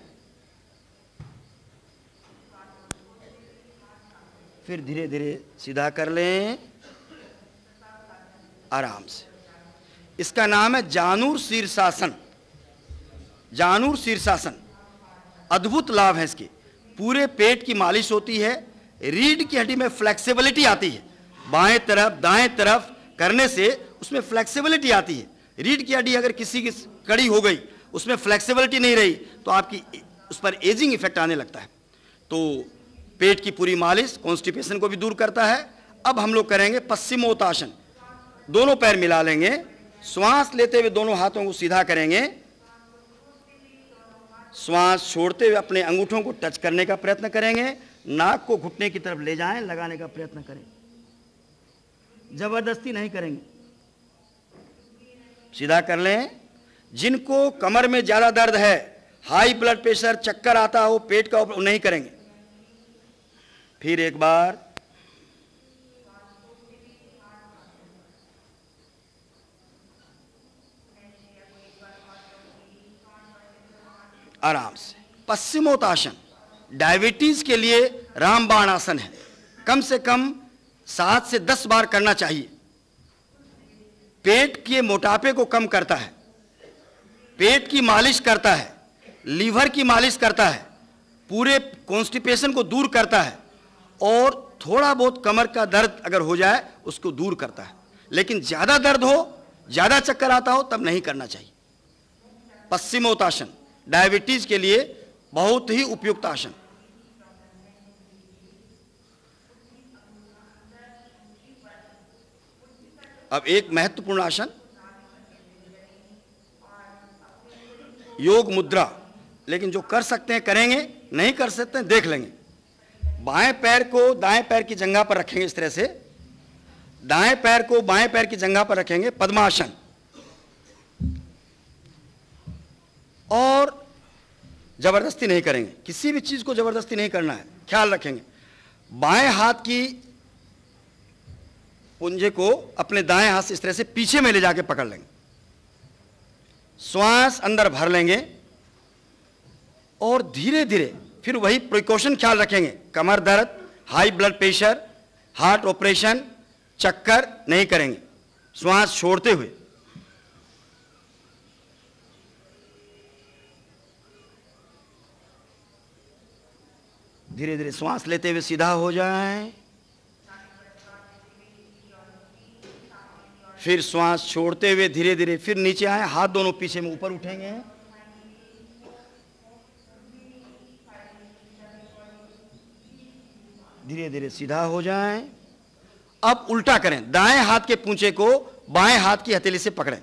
फिर धीरे धीरे सीधा कर लें आराम से। इसका नाम है जानूर शीर्षासन। जानूर शीर्षासन, अद्भुत लाभ है इसके। पूरे पेट की मालिश होती है, रीढ़ की हड्डी में फ्लेक्सिबिलिटी आती है। बाएं तरफ दाएं तरफ करने से उसमें फ्लेक्सिबिलिटी आती है। रीढ़ की हड्डी अगर किसी की कड़ी हो गई, उसमें फ्लेक्सिबिलिटी नहीं रही, तो आपकी उस पर एजिंग इफेक्ट आने लगता है। तो पेट की पूरी मालिश कॉन्स्टिपेशन को भी दूर करता है। अब हम लोग करेंगे पश्चिमोत्तासन। दोनों पैर मिला लेंगे, श्वास लेते हुए दोनों हाथों को सीधा करेंगे, श्वास छोड़ते हुए अपने अंगूठों को टच करने का प्रयत्न करेंगे, नाक को घुटने की तरफ ले जाएं, लगाने का प्रयत्न करें, जबरदस्ती नहीं करेंगे, सीधा कर लें। जिनको कमर में ज्यादा दर्द है, हाई ब्लड प्रेशर, चक्कर आता हो, पेट का नहीं करेंगे। फिर एक बार आराम से। पश्चिमोत्तासन डायबिटीज के लिए रामबाण आसन है। कम से कम 7 से 10 बार करना चाहिए। पेट के मोटापे को कम करता है, पेट की मालिश करता है, लीवर की मालिश करता है, पूरे कॉन्स्टिपेशन को दूर करता है, और थोड़ा बहुत कमर का दर्द अगर हो जाए उसको दूर करता है। लेकिन ज्यादा दर्द हो, ज्यादा चक्कर आता हो, तब नहीं करना चाहिए। पश्चिमोत्तासन डायबिटीज के लिए बहुत ही उपयुक्त आसन। अब एक महत्वपूर्ण आसन, योग मुद्रा। लेकिन जो कर सकते हैं करेंगे, नहीं कर सकते हैं देख लेंगे। बाएं पैर को दाएं पैर की जंघा पर रखेंगे, इस तरह से दाएं पैर को बाएं पैर की जंघा पर रखेंगे, पद्मासन। और जबरदस्ती नहीं करेंगे, किसी भी चीज को जबरदस्ती नहीं करना है, ख्याल रखेंगे। बाएं हाथ की पुंजे को अपने दाएं हाथ से इस तरह से पीछे में ले जाके पकड़ लेंगे, श्वास अंदर भर लेंगे, और धीरे धीरे फिर वही प्रिकॉशन ख्याल रखेंगे। कमर दर्द, high blood pressure, heart operation, चक्कर नहीं करेंगे। श्वास छोड़ते हुए धीरे धीरे श्वास लेते हुए सीधा हो जाएं, फिर श्वास छोड़ते हुए धीरे धीरे फिर नीचे आए, हाथ दोनों पीछे में ऊपर उठेंगे, धीरे धीरे सीधा हो जाएं। अब उल्टा करें, दाएं हाथ के पूंछे को बाएं हाथ की हथेली से पकड़ें,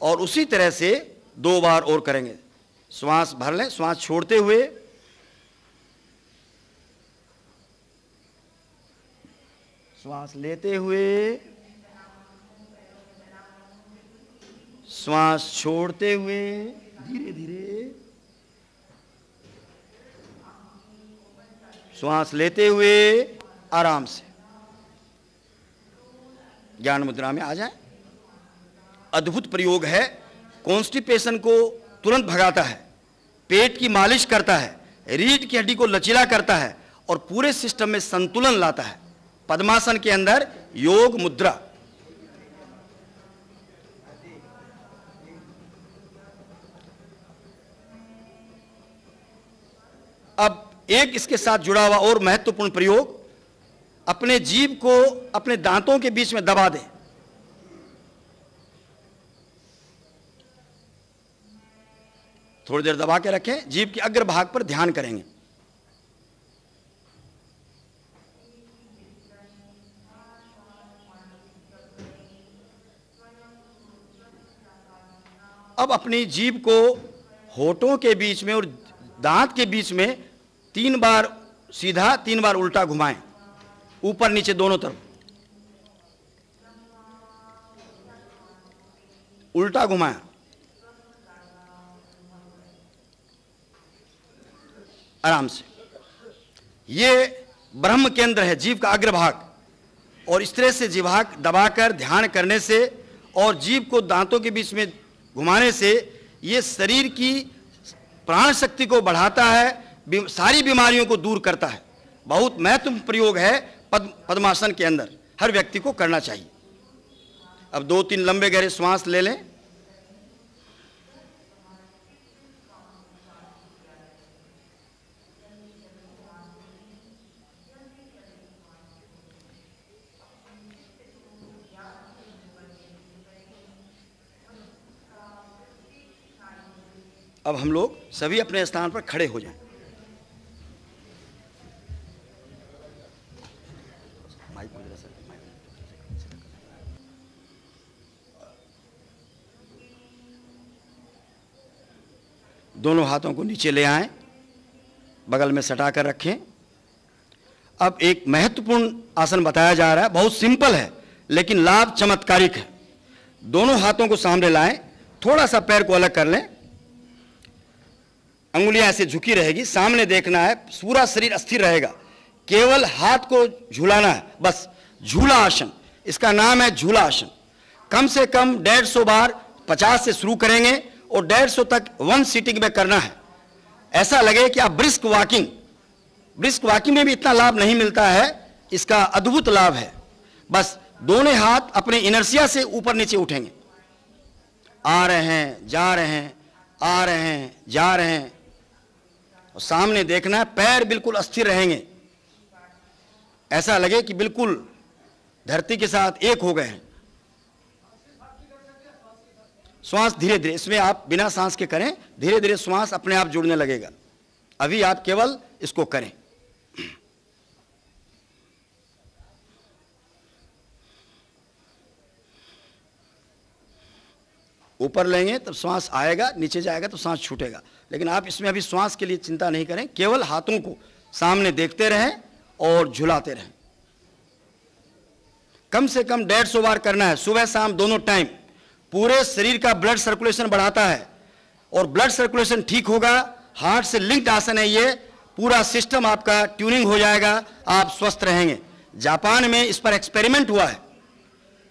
और उसी तरह से 2 बार और करेंगे। श्वास भर लें, श्वास छोड़ते हुए श्वास लेते हुए, श्वास छोड़ते हुए धीरे धीरे, श्वास लेते हुए आराम से ज्ञान मुद्रा में आ जाएं। अद्भुत प्रयोग है, कॉन्स्टिपेशन को तुरंत भगाता है, पेट की मालिश करता है, रीढ़ की हड्डी को लचीला करता है, और पूरे सिस्टम में संतुलन लाता है। पद्मासन के अंदर योग मुद्रा। अब एक इसके साथ जुड़ा हुआ और महत्वपूर्ण प्रयोग, अपने जीभ को अपने दांतों के बीच में दबा दें। थोड़ी देर दबा के रखें, जीभ के अग्र भाग पर ध्यान करेंगे। अब अपनी जीभ को होठों के बीच में और दांत के बीच में 3 बार सीधा 3 बार उल्टा घुमाएं, ऊपर नीचे दोनों तरफ उल्टा घुमाएं। आराम से। ये ब्रह्म केंद्र है, जीभ का अग्रभाग, और इस तरह से जीभाग दबाकर ध्यान करने से और जीभ को दांतों के बीच में घुमाने से ये शरीर की प्राण शक्ति को बढ़ाता है, सारी बीमारियों को दूर करता है। बहुत महत्वपूर्ण प्रयोग है पद्मासन के अंदर, हर व्यक्ति को करना चाहिए। अब 2-3 लंबे गहरे श्वास ले लें। अब हम लोग सभी अपने स्थान पर खड़े हो जाएं। दोनों हाथों को नीचे ले आएं, बगल में सटा कर रखें। अब एक महत्वपूर्ण आसन बताया जा रहा है, बहुत सिंपल है लेकिन लाभ चमत्कारिक है। दोनों हाथों को सामने लाएं, थोड़ा सा पैर को अलग कर लें, अंगुलियां ऐसे झुकी रहेगी, सामने देखना है, पूरा शरीर स्थिर रहेगा, केवल हाथ को झूलाना है, बस झूला आसन। इसका नाम है झूला आसन। कम से कम 150 बार 50 से शुरू करेंगे और 150 तक 1 सीटिंग में करना है। ऐसा लगे कि आप ब्रिस्क वॉकिंग में भी इतना लाभ नहीं मिलता है, इसका अद्भुत लाभ है। बस दोनों हाथ अपने इनर्शिया से ऊपर नीचे उठेंगे, आ रहे हैं जा रहे हैं, आ रहे हैं जा रहे हैं, और सामने देखना है, पैर बिल्कुल अस्थिर रहेंगे, ऐसा लगे कि बिल्कुल धरती के साथ एक हो गए हैं। श्वास धीरे धीरे, इसमें आप बिना सांस के करें, धीरे धीरे श्वास अपने आप जुड़ने लगेगा। अभी आप केवल इसको करें। ऊपर लेंगे तब श्वास आएगा, नीचे जाएगा तो सांस छूटेगा, लेकिन आप इसमें अभी श्वास के लिए चिंता नहीं करें, केवल हाथों को सामने देखते रहें और झुलाते रहें। कम से कम 150 बार करना है, सुबह शाम दोनों टाइम। पूरे शरीर का ब्लड सर्कुलेशन बढ़ाता है, और ब्लड सर्कुलेशन ठीक होगा, हार्ट से लिंक्ड आसन है ये, पूरा सिस्टम आपका ट्यूनिंग हो जाएगा, आप स्वस्थ रहेंगे। जापान में इस पर एक्सपेरिमेंट हुआ है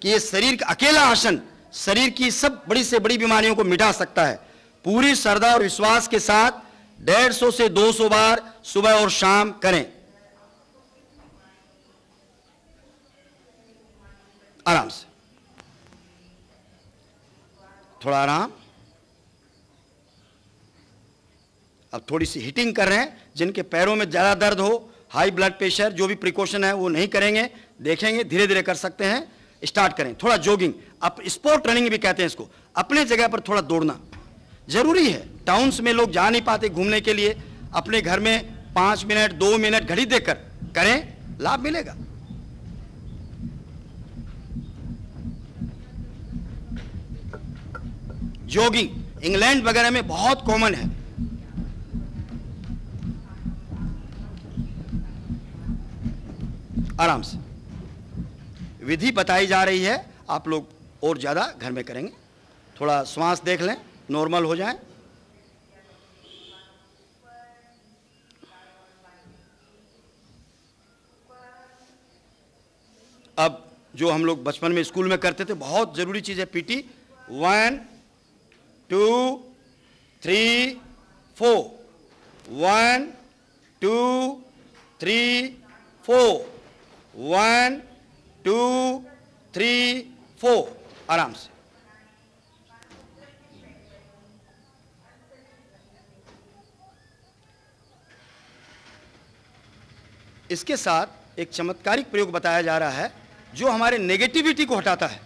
कि ये शरीर का अकेला आसन शरीर की सब बड़ी से बड़ी बीमारियों को मिटा सकता है। पूरी श्रद्धा और विश्वास के साथ 150 से 200 बार सुबह और शाम करें। आराम से, थोड़ा आराम। अब थोड़ी सी हिटिंग कर रहे हैं, जिनके पैरों में ज्यादा दर्द हो, हाई ब्लड प्रेशर, जो भी प्रिकॉशन है वो नहीं करेंगे, देखेंगे, धीरे धीरे कर सकते हैं। स्टार्ट करें थोड़ा जॉगिंग, अब स्पोर्ट रनिंग भी कहते हैं इसको, अपने जगह पर थोड़ा दौड़ना जरूरी है। टाउन्स में लोग जा नहीं पाते घूमने के लिए, अपने घर में 5 मिनट 2 मिनट घड़ी देखकर करें, लाभ मिलेगा। जॉगिंग इंग्लैंड वगैरह में बहुत कॉमन है। आराम से, विधि बताई जा रही है, आप लोग और ज्यादा घर में करेंगे। थोड़ा श्वास देख लें, नॉर्मल हो जाए। अब जो हम लोग बचपन में स्कूल में करते थे, बहुत जरूरी चीज है पीटी। 1 2 3 4, 1 2 3 4, 1 2 3 4। आराम से। इसके साथ एक चमत्कारिक प्रयोग बताया जा रहा है, जो हमारे नेगेटिविटी को हटाता है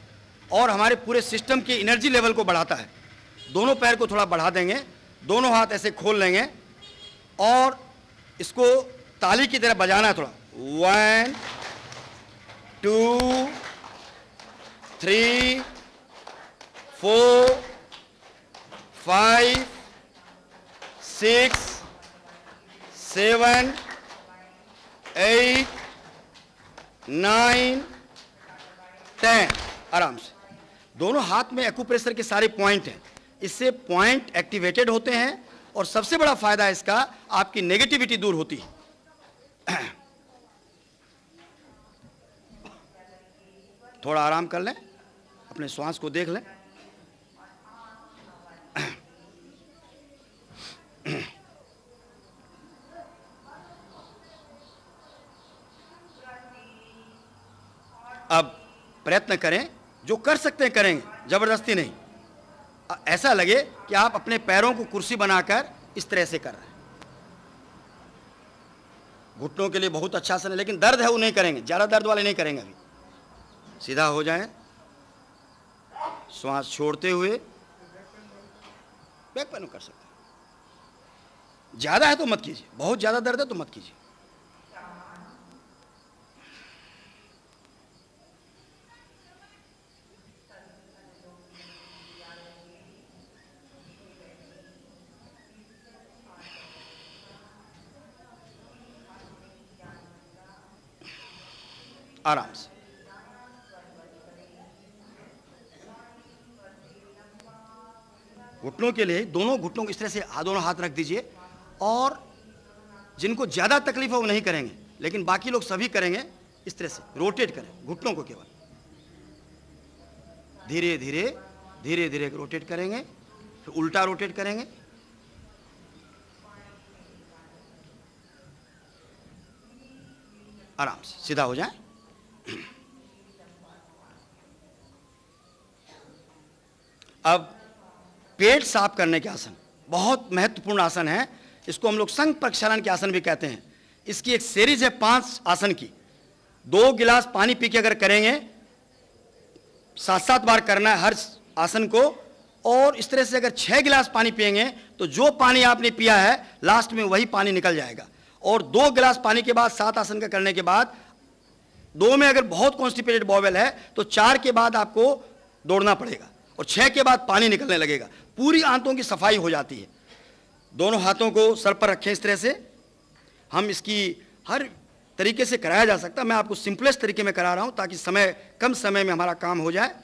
और हमारे पूरे सिस्टम के एनर्जी लेवल को बढ़ाता है। दोनों पैर को थोड़ा बढ़ा देंगे, दोनों हाथ ऐसे खोल लेंगे और इसको ताली की तरह बजाना है थोड़ा। 1 2 3 4 5 6 7 8 9 10। आराम से। दोनों हाथ में एक्यूप्रेशर के सारे पॉइंट हैं, इससे पॉइंट एक्टिवेटेड होते हैं और सबसे बड़ा फायदा इसका, आपकी नेगेटिविटी दूर होती है। थोड़ा आराम कर लें, अपने श्वास को देख लें। अब प्रयत्न करें, जो कर सकते हैं करेंगे, जबरदस्ती नहीं। ऐसा लगे कि आप अपने पैरों को कुर्सी बनाकर इस तरह से कर रहे हैं। घुटनों के लिए बहुत अच्छा आसन है, लेकिन दर्द है वो नहीं करेंगे, ज़्यादा दर्द वाले नहीं करेंगे। अभी सीधा हो जाए, श्वास छोड़ते हुए बैक पैन कर सकते हैं। ज़्यादा है तो मत कीजिए, बहुत ज़्यादा दर्द है तो मत कीजिए। आराम से। घुटनों के लिए दोनों घुटनों को इस तरह से दोनों हाथ रख दीजिए, और जिनको ज़्यादा तकलीफ है वो नहीं करेंगे, लेकिन बाकी लोग सभी करेंगे। इस तरह से रोटेट करें घुटनों को, केवल धीरे धीरे धीरे धीरे रोटेट करेंगे, फिर उल्टा रोटेट करेंगे। आराम से सीधा हो जाए। अब पेट साफ करने के आसन बहुत महत्वपूर्ण आसन है। इसको हम लोग संघ प्रक्षालन के आसन भी कहते हैं। इसकी एक सीरीज है 5 आसन की। 2 गिलास पानी पी के अगर करेंगे, 7-7 बार करना है हर आसन को, और इस तरह से अगर 6 गिलास पानी पिएंगे तो जो पानी आपने पिया है लास्ट में वही पानी निकल जाएगा। और 2 गिलास पानी के बाद 7 आसन का करने के बाद, 2 में अगर बहुत कॉन्स्टिपेटेड बॉवेल है तो 4 के बाद आपको दौड़ना पड़ेगा, और 6 के बाद पानी निकलने लगेगा। पूरी आंतों की सफाई हो जाती है। दोनों हाथों को सर पर रखें इस तरह से। हम इसकी हर तरीके से कराया जा सकता है, मैं आपको सिंपलेस्ट तरीके में करा रहा हूं ताकि कम समय में हमारा काम हो जाए।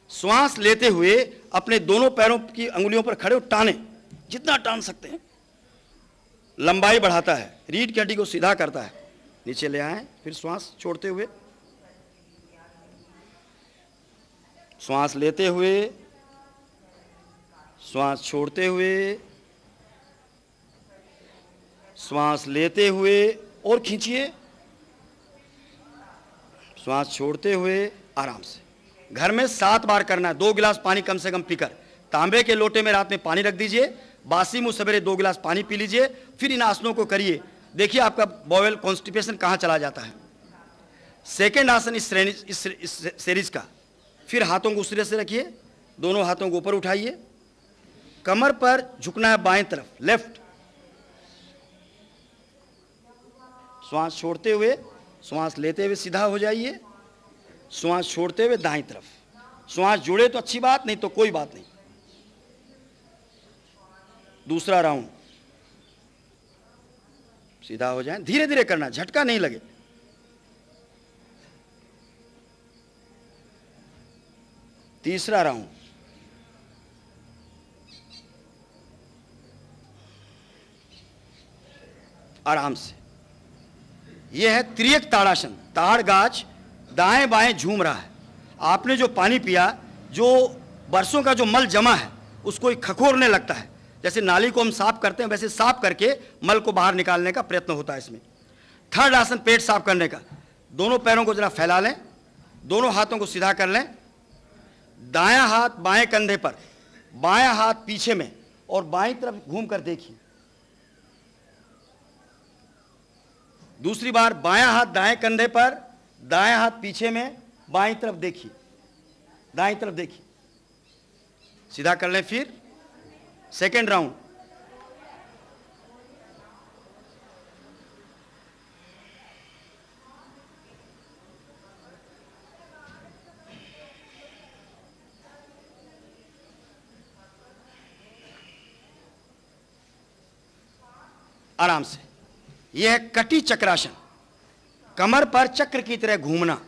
श्वास लेते हुए अपने दोनों पैरों की अंगुलियों पर खड़े हो, टाने, जितना टान सकते हैं। लंबाई बढ़ाता है, रीढ़ की हड्डी को सीधा करता है। नीचे ले आए, फिर श्वास छोड़ते हुए, श्वास लेते हुए, श्वास छोड़ते हुए, श्वास लेते हुए और खींचिए, श्वास छोड़ते हुए। आराम से। घर में 7 बार करना है। 2 गिलास पानी कम से कम पीकर, तांबे के लोटे में रात में पानी रख दीजिए, बासी मुंह सवेरे 2 गिलास पानी पी लीजिए, फिर इन आसनों को करिए। देखिए आपका बॉवेल कॉन्स्टिपेशन कहाँ चला जाता है। सेकेंड आसन इस सीरीज का। फिर हाथों को उस तरह से रखिए, दोनों हाथों को ऊपर उठाइए, कमर पर झुकना है बाएं तरफ, लेफ्ट। श्वास छोड़ते हुए, श्वास लेते हुए सीधा हो जाइए, श्वास छोड़ते हुए दाईं तरफ। श्वास जुड़े तो अच्छी बात, नहीं तो कोई बात नहीं। दूसरा राउंड, सीधा हो जाए, धीरे धीरे करना, झटका नहीं लगे। तीसरा राउंड, आराम से। यह है त्रियक ताड़ासन। ताड़ गाछ दाएं बाएं झूम रहा है। आपने जो पानी पिया, जो बरसों का जो मल जमा है, उसको खखोरने लगता है। जैसे नाली को हम साफ करते हैं, वैसे साफ करके मल को बाहर निकालने का प्रयत्न होता है इसमें। थर्ड आसन, पेट साफ करने का। दोनों पैरों को जरा फैला लें, दोनों हाथों को सीधा कर लें, दायां हाथ बाएं कंधे पर, बायां हाथ पीछे में, और बाईं तरफ घूम कर देखिए। दूसरी बार, बायां हाथ दाएं कंधे पर, दायां हाथ पीछे में, बाईं तरफ देखिए, दाईं तरफ देखिए, सीधा कर लें। फिर सेकेंड राउंड, आराम से। यह है कटी चक्रासन, कमर पर चक्र की तरह घूमना।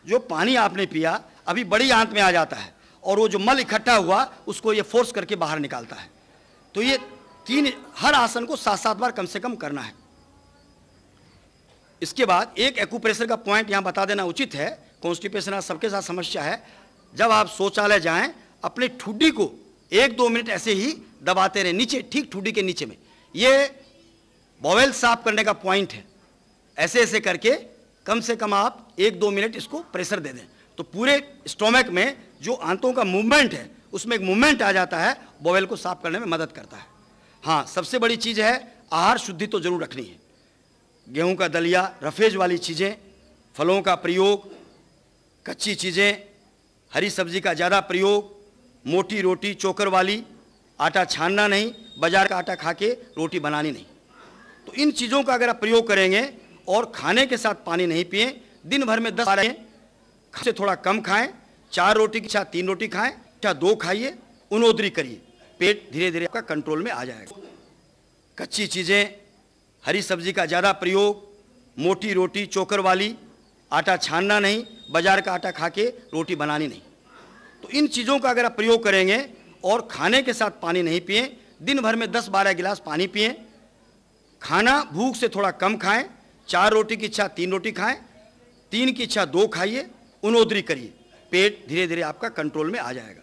जो पानी आपने पिया अभी बड़ी आंत में आ जाता है और वो जो मल इकट्ठा हुआ उसको ये फोर्स करके बाहर निकालता है। तो ये तीन, हर आसन को 7-7 बार कम से कम करना है। इसके बाद एक एक्यूप्रेशर का पॉइंट यहां बता देना उचित है। कॉन्स्टिपेशन आज सबके साथ समस्या है। जब आप शौचालय जाएं, अपने ठुड्डी को 1-2 मिनट ऐसे ही दबाते रहे नीचे, ठीक ठुड्डी के नीचे में। ये बॉवेल साफ करने का पॉइंट है। ऐसे ऐसे करके कम से कम आप 1-2 मिनट इसको प्रेशर दे दें, तो पूरे स्टोमक में जो आंतों का मूवमेंट है उसमें एक मूवमेंट आ जाता है, बॉवेल को साफ करने में मदद करता है। हाँ, सबसे बड़ी चीज़ है आहार शुद्धि तो जरूर रखनी है। गेहूं का दलिया, रफेज वाली चीज़ें, फलों का प्रयोग, कच्ची चीज़ें, हरी सब्जी का ज़्यादा प्रयोग, मोटी रोटी चोकर वाली, आटा छानना नहीं, बाजार का आटा खा के रोटी बनानी नहीं। तो इन चीज़ों का अगर आप प्रयोग करेंगे और खाने के साथ पानी नहीं पिए, दिन भर में 10 बार से थोड़ा कम खाएं, 4 रोटी की 3 रोटी खाएं, 2 खाइए, उनोदरी करिए, पेट धीरे धीरे आपका कंट्रोल में आ जाएगा। कच्ची चीज़ें, हरी सब्जी का ज़्यादा प्रयोग, मोटी रोटी चोकर वाली, आटा छानना नहीं, बाजार का आटा खा के रोटी बनानी नहीं। तो इन चीज़ों का अगर आप प्रयोग करेंगे और खाने के साथ पानी नहीं पिए, दिन भर में 10-12 गिलास पानी पिए, खाना भूख से थोड़ा कम खाएं, 4 रोटी की इच्छा 3 रोटी खाएं, 3 की इच्छा 2 खाइए, उनोदरी करिए, पेट धीरे धीरे आपका कंट्रोल में आ जाएगा।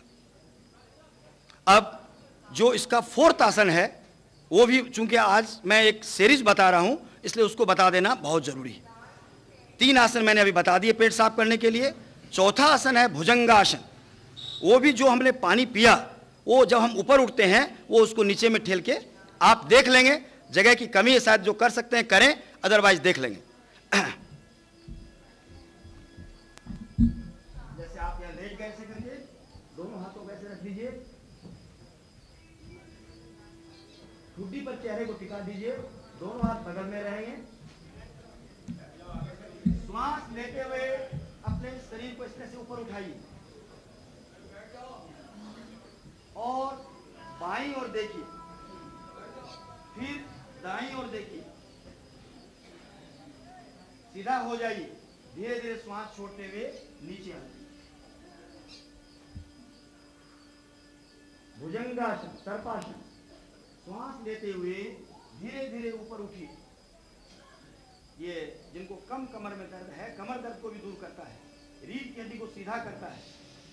अब जो इसका 4th आसन है, वो भी चूंकि आज मैं एक सीरीज बता रहा हूं इसलिए उसको बता देना बहुत जरूरी है। 3 आसन मैंने अभी बता दिए पेट साफ करने के लिए। 4था आसन है भुजंगासन। वो भी जो हमने पानी पिया, वो जब हम ऊपर उठते हैं वो उसको नीचे में ठेल के, आप देख लेंगे जगह की कमी है शायद, जो कर सकते हैं करें, अदरवाइज देख लेंगे। जैसे आप यहां लेट गए, ऐसे करके दोनों हाथों को ऐसे रख दीजिए, ठुड्डी पर चेहरे को टिका दीजिए, दोनों हाथ बगल में रहेंगे। श्वास लेते हुए अपने शरीर को इस तरह से ऊपर उठाइए और बाईं ओर देखिए, फिर दाईं ओर देखिए, सीधा हो जाइए, धीरे धीरे श्वास छोड़ते हुए नीचे आइए। भुजंगासन, सर्पासन। श्वास लेते हुए धीरे धीरे ऊपर उठिए। ये जिनको कम कमर में दर्द है, कमर दर्द को भी दूर करता है, रीढ़ की हड्डी को सीधा करता है,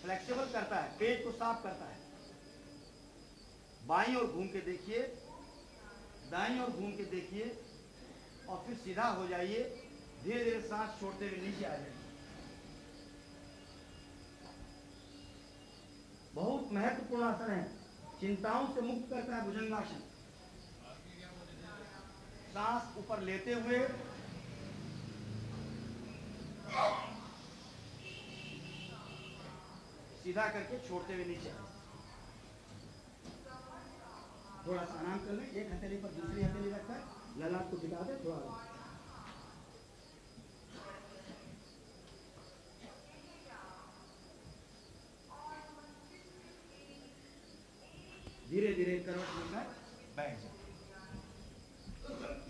फ्लेक्सिबल करता है, पेट को साफ करता है। बाईं ओर घूम के देखिए, दाईं ओर घूम के देखिए और फिर सीधा हो जाइए, धीरे धीरे सांस छोड़ते हुए नीचे आ जाइए। बहुत महत्वपूर्ण आसन है, चिंताओं से मुक्त करता है भुजंगासन। सांस ऊपर लेते हुए सीधा करके छोड़ते हुए नीचे आए। थोड़ा सा आराम कर लें, एक हथेली पर दूसरी हथेली रखकर ललाट को टिका दे, थोड़ा धीरे धीरे करवट लेकर बैठ जाए।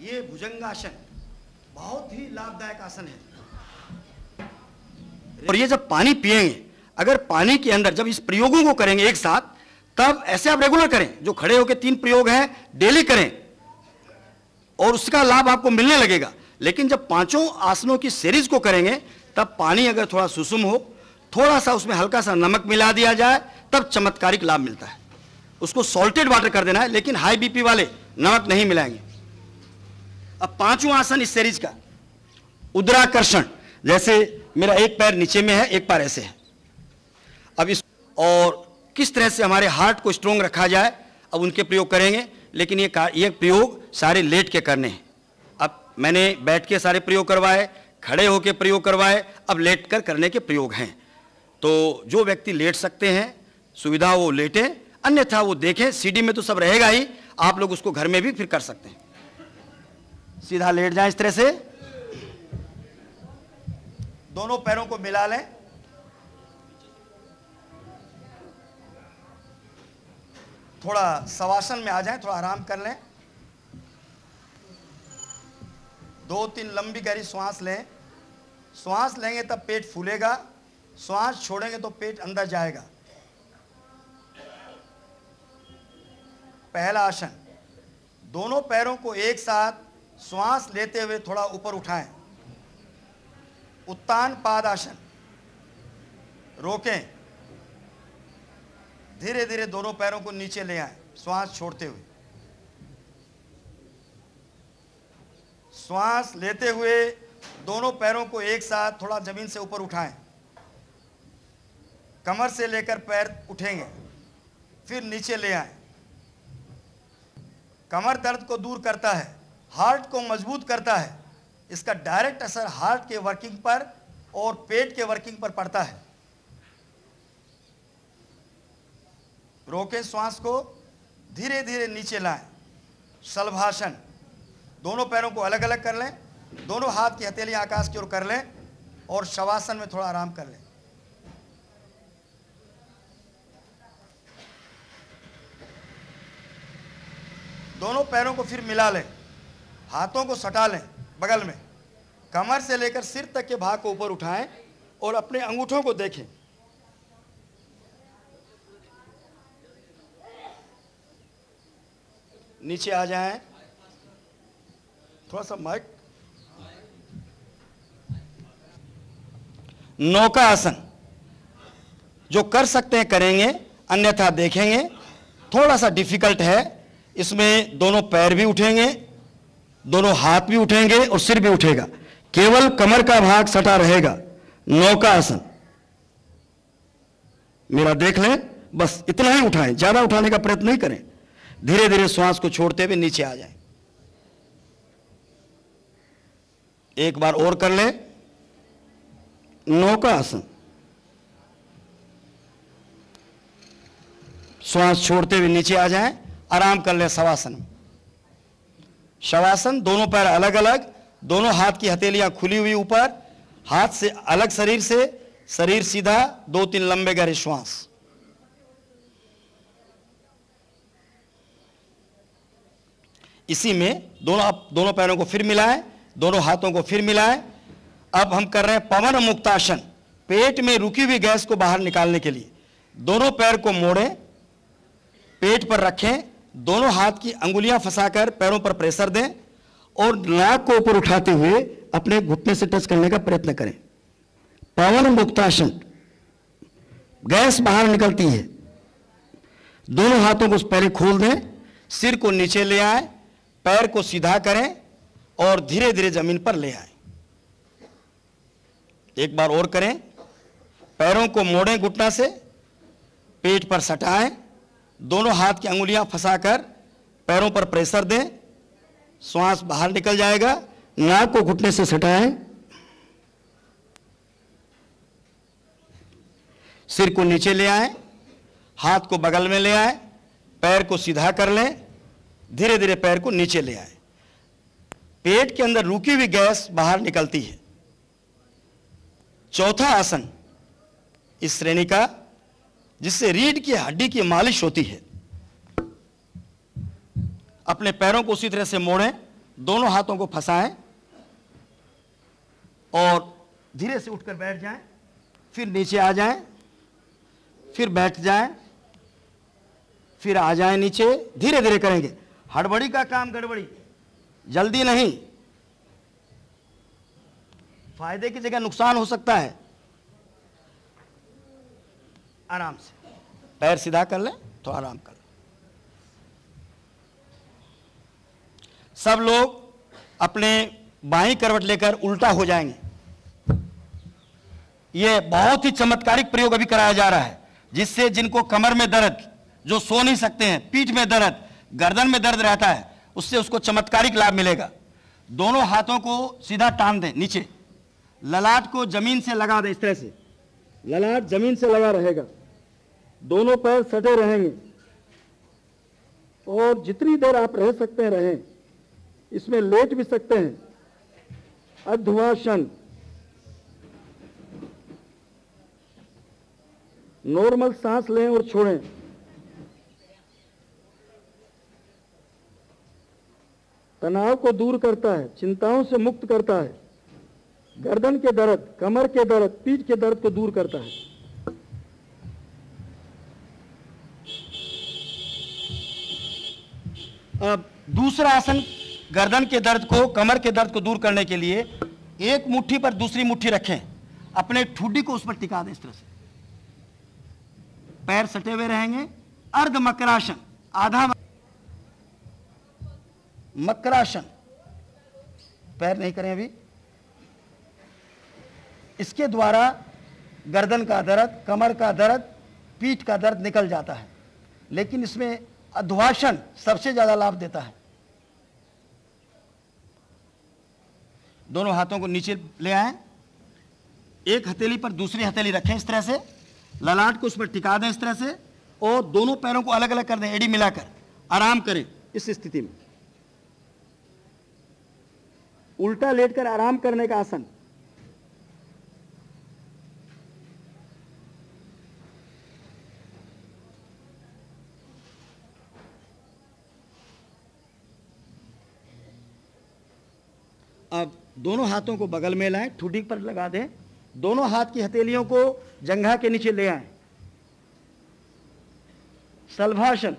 ये भुजंगासन बहुत ही लाभदायक आसन है। और ये जब पानी पिएंगे, अगर पानी के अंदर जब इस प्रयोगों को करेंगे एक साथ, तब ऐसे आप रेगुलर करें। जो खड़े होकर 3 प्रयोग हैं डेली करें और उसका लाभ आपको मिलने लगेगा। लेकिन जब 5 आसनों की सीरीज को करेंगे, तब पानी अगर थोड़ा सुसुम हो, थोड़ा सा उसमें हल्का सा नमक मिला दिया जाए, तब चमत्कारिक लाभ मिलता है। उसको सॉल्टेड वाटर कर देना है, लेकिन हाई बीपी वाले नमक नहीं मिलाएंगे। अब 5वां आसन इस सीरीज का उद्राकर्षण। जैसे मेरा एक पैर नीचे में है, एक पैर ऐसे है। अब इस और किस तरह से हमारे हार्ट को स्ट्रोंग रखा जाए, अब उनके प्रयोग करेंगे। लेकिन ये प्रयोग सारे लेट के करने हैं। अब मैंने बैठ के सारे प्रयोग करवाए, खड़े होकर प्रयोग करवाए, अब लेट कर करने के प्रयोग हैं। तो जो व्यक्ति लेट सकते हैं, सुविधा वो लेटें, अन्यथा वो देखें। सीडी में तो सब रहेगा ही, आप लोग उसको घर में भी फिर कर सकते हैं। सीधा लेट जाएं इस तरह से, दोनों पैरों को मिला लें, थोड़ा शवासन में आ जाएं, थोड़ा आराम कर लें। 2-3 लंबी गहरी श्वास लें। श्वास लेंगे तब पेट फूलेगा, श्वास छोड़ेंगे तो पेट अंदर जाएगा। पहला आसन, दोनों पैरों को एक साथ श्वास लेते हुए थोड़ा ऊपर उठाएं। उत्तान पादासन, रोकें, धीरे धीरे दोनों पैरों को नीचे ले आएं, श्वास छोड़ते हुए। श्वास लेते हुए दोनों पैरों को एक साथ थोड़ा जमीन से ऊपर उठाएं। कमर से लेकर पैर उठेंगे, फिर नीचे ले आएं। कमर दर्द को दूर करता है, हार्ट को मजबूत करता है। इसका डायरेक्ट असर हार्ट के वर्किंग पर और पेट के वर्किंग पर पड़ता है। रोकें श्वास को, धीरे धीरे नीचे लाएं। शलभासन, दोनों पैरों को अलग अलग कर लें, दोनों हाथ की हथेलियां आकाश की ओर कर लें और शवासन में थोड़ा आराम कर लें। दोनों पैरों को फिर मिला लें, हाथों को सटा लें बगल में। कमर से लेकर सिर तक के भाग को ऊपर उठाएं और अपने अंगूठों को देखें। नीचे आ जाएं, थोड़ा सा माइक। नौका आसन, जो कर सकते हैं करेंगे, अन्यथा देखेंगे। थोड़ा सा डिफिकल्ट है। इसमें दोनों पैर भी उठेंगे, दोनों हाथ भी उठेंगे और सिर भी उठेगा, केवल कमर का भाग सटा रहेगा। नौका आसन मेरा देख लें, बस इतना ही उठाएं, ज्यादा उठाने का प्रयत्न नहीं करें। धीरे धीरे श्वास को छोड़ते हुए नीचे आ जाएं। एक बार और कर लें। नौका आसन, श्वास छोड़ते हुए नीचे आ जाएं, आराम कर लें। शवासन, शवासन, दोनों पैर अलग अलग, दोनों हाथ की हथेलियां खुली हुई ऊपर, हाथ से अलग शरीर से, शरीर सीधा, 2-3 लंबे गहरे श्वास। इसी में दोनों पैरों को फिर मिलाएं, दोनों हाथों को फिर मिलाएं। अब हम कर रहे हैं पवन मुक्तासन, पेट में रुकी हुई गैस को बाहर निकालने के लिए। दोनों पैर को मोड़ें, पेट पर रखें, दोनों हाथ की अंगुलियां फंसाकर पैरों पर प्रेशर दें और नाक को ऊपर उठाते हुए अपने घुटने से टच करने का प्रयत्न करें। पवन मुक्तासन, गैस बाहर निकलती है। दोनों हाथों को पहले खोल दें, सिर को नीचे ले आए, पैर को सीधा करें और धीरे धीरे जमीन पर ले आए। एक बार और करें। पैरों को मोड़ें घुटना से, पेट पर सटाएं, दोनों हाथ की अंगुलियां फंसाकर पैरों पर प्रेशर दें, श्वास बाहर निकल जाएगा। नाक को घुटने से सटाएं, सिर को नीचे ले आएं, हाथ को बगल में ले आएं, पैर को सीधा कर लें, धीरे धीरे पैर को नीचे ले आएं। पेट के अंदर रुकी हुई गैस बाहर निकलती है। चौथा आसन इस श्रेणी का, जिससे रीढ़ की हड्डी की मालिश होती है। अपने पैरों को उसी तरह से मोड़ें, दोनों हाथों को फंसाएं और धीरे से उठकर बैठ जाएं, फिर नीचे आ जाएं, फिर बैठ जाएं, फिर आ जाएं नीचे। धीरे धीरे करेंगे, हड़बड़ी का काम गड़बड़ी, जल्दी नहीं। फायदे की जगह नुकसान हो सकता है। आराम से पैर सीधा कर लें, तो आराम कर लें। सब लोग अपने बाईं करवट लेकर उल्टा हो जाएंगे। यह बहुत ही चमत्कारिक प्रयोग अभी कराया जा रहा है, जिससे जिनको कमर में दर्द, जो सो नहीं सकते हैं, पीठ में दर्द, गर्दन में दर्द रहता है, उससे उसको चमत्कारिक लाभ मिलेगा। दोनों हाथों को सीधा टान दें नीचे, ललाट को जमीन से लगा दें। इस तरह से ललाट जमीन से लगा रहेगा, दोनों पैर सटे रहेंगे और जितनी देर आप रह सकते हैं रहें। इसमें लेट भी सकते हैं। अध्वासन, नॉर्मल सांस लें और छोड़ें। तनाव को दूर करता है, चिंताओं से मुक्त करता है, गर्दन के दर्द, कमर के दर्द, पीठ के दर्द को दूर करता है। अब दूसरा आसन गर्दन के दर्द को, कमर के दर्द को दूर करने के लिए एक मुट्ठी पर दूसरी मुट्ठी रखें, अपने ठुड्डी को उस पर टिका दें इस तरह से, पैर सटे हुए रहेंगे। अर्ध मकरासन, आधा मकरासन, पैर नहीं करें अभी। इसके द्वारा गर्दन का दर्द, कमर का दर्द, पीठ का दर्द निकल जाता है। लेकिन इसमें अध्वासन सबसे ज्यादा लाभ देता है। दोनों हाथों को नीचे ले आएं, एक हथेली पर दूसरी हथेली रखें इस तरह से, ललाट को उस पर टिका दें इस तरह से, और दोनों पैरों को अलग अलग कर दें, एड़ी मिलाकर आराम करें। इस स्थिति में उल्टा लेटकर आराम करने का आसन। अब दोनों हाथों को बगल में लाएं, ठुड्डी पर लगा दें, दोनों हाथ की हथेलियों को जंघा के नीचे ले आएं। सल्भासन,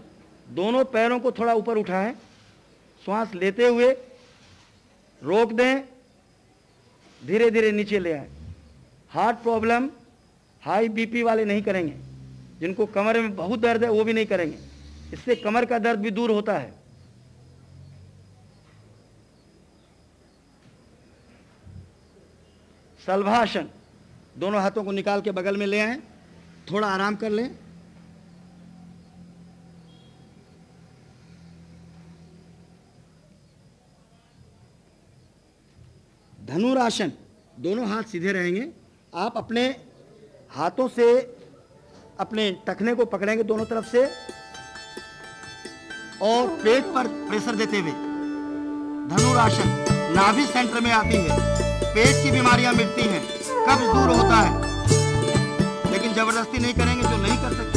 दोनों पैरों को थोड़ा ऊपर उठाएं, श्वास लेते हुए रोक दें, धीरे धीरे नीचे ले आएं। हार्ट प्रॉब्लम, हाई बीपी वाले नहीं करेंगे, जिनको कमर में बहुत दर्द है वो भी नहीं करेंगे, इससे कमर का दर्द भी दूर होता है। सल्भासन, दोनों हाथों को निकाल के बगल में ले आएं, थोड़ा आराम कर लें। धनुरासन, दोनों हाथ सीधे रहेंगे, आप अपने हाथों से अपने टखने को पकड़ेंगे दोनों तरफ से और पेट पर प्रेशर देते हुए। धनुरासन नाभि सेंटर में आती है, पेट की बीमारियां मिटती हैं, कब्ज दूर होता है। लेकिन जबरदस्ती नहीं करेंगे, जो नहीं कर सकते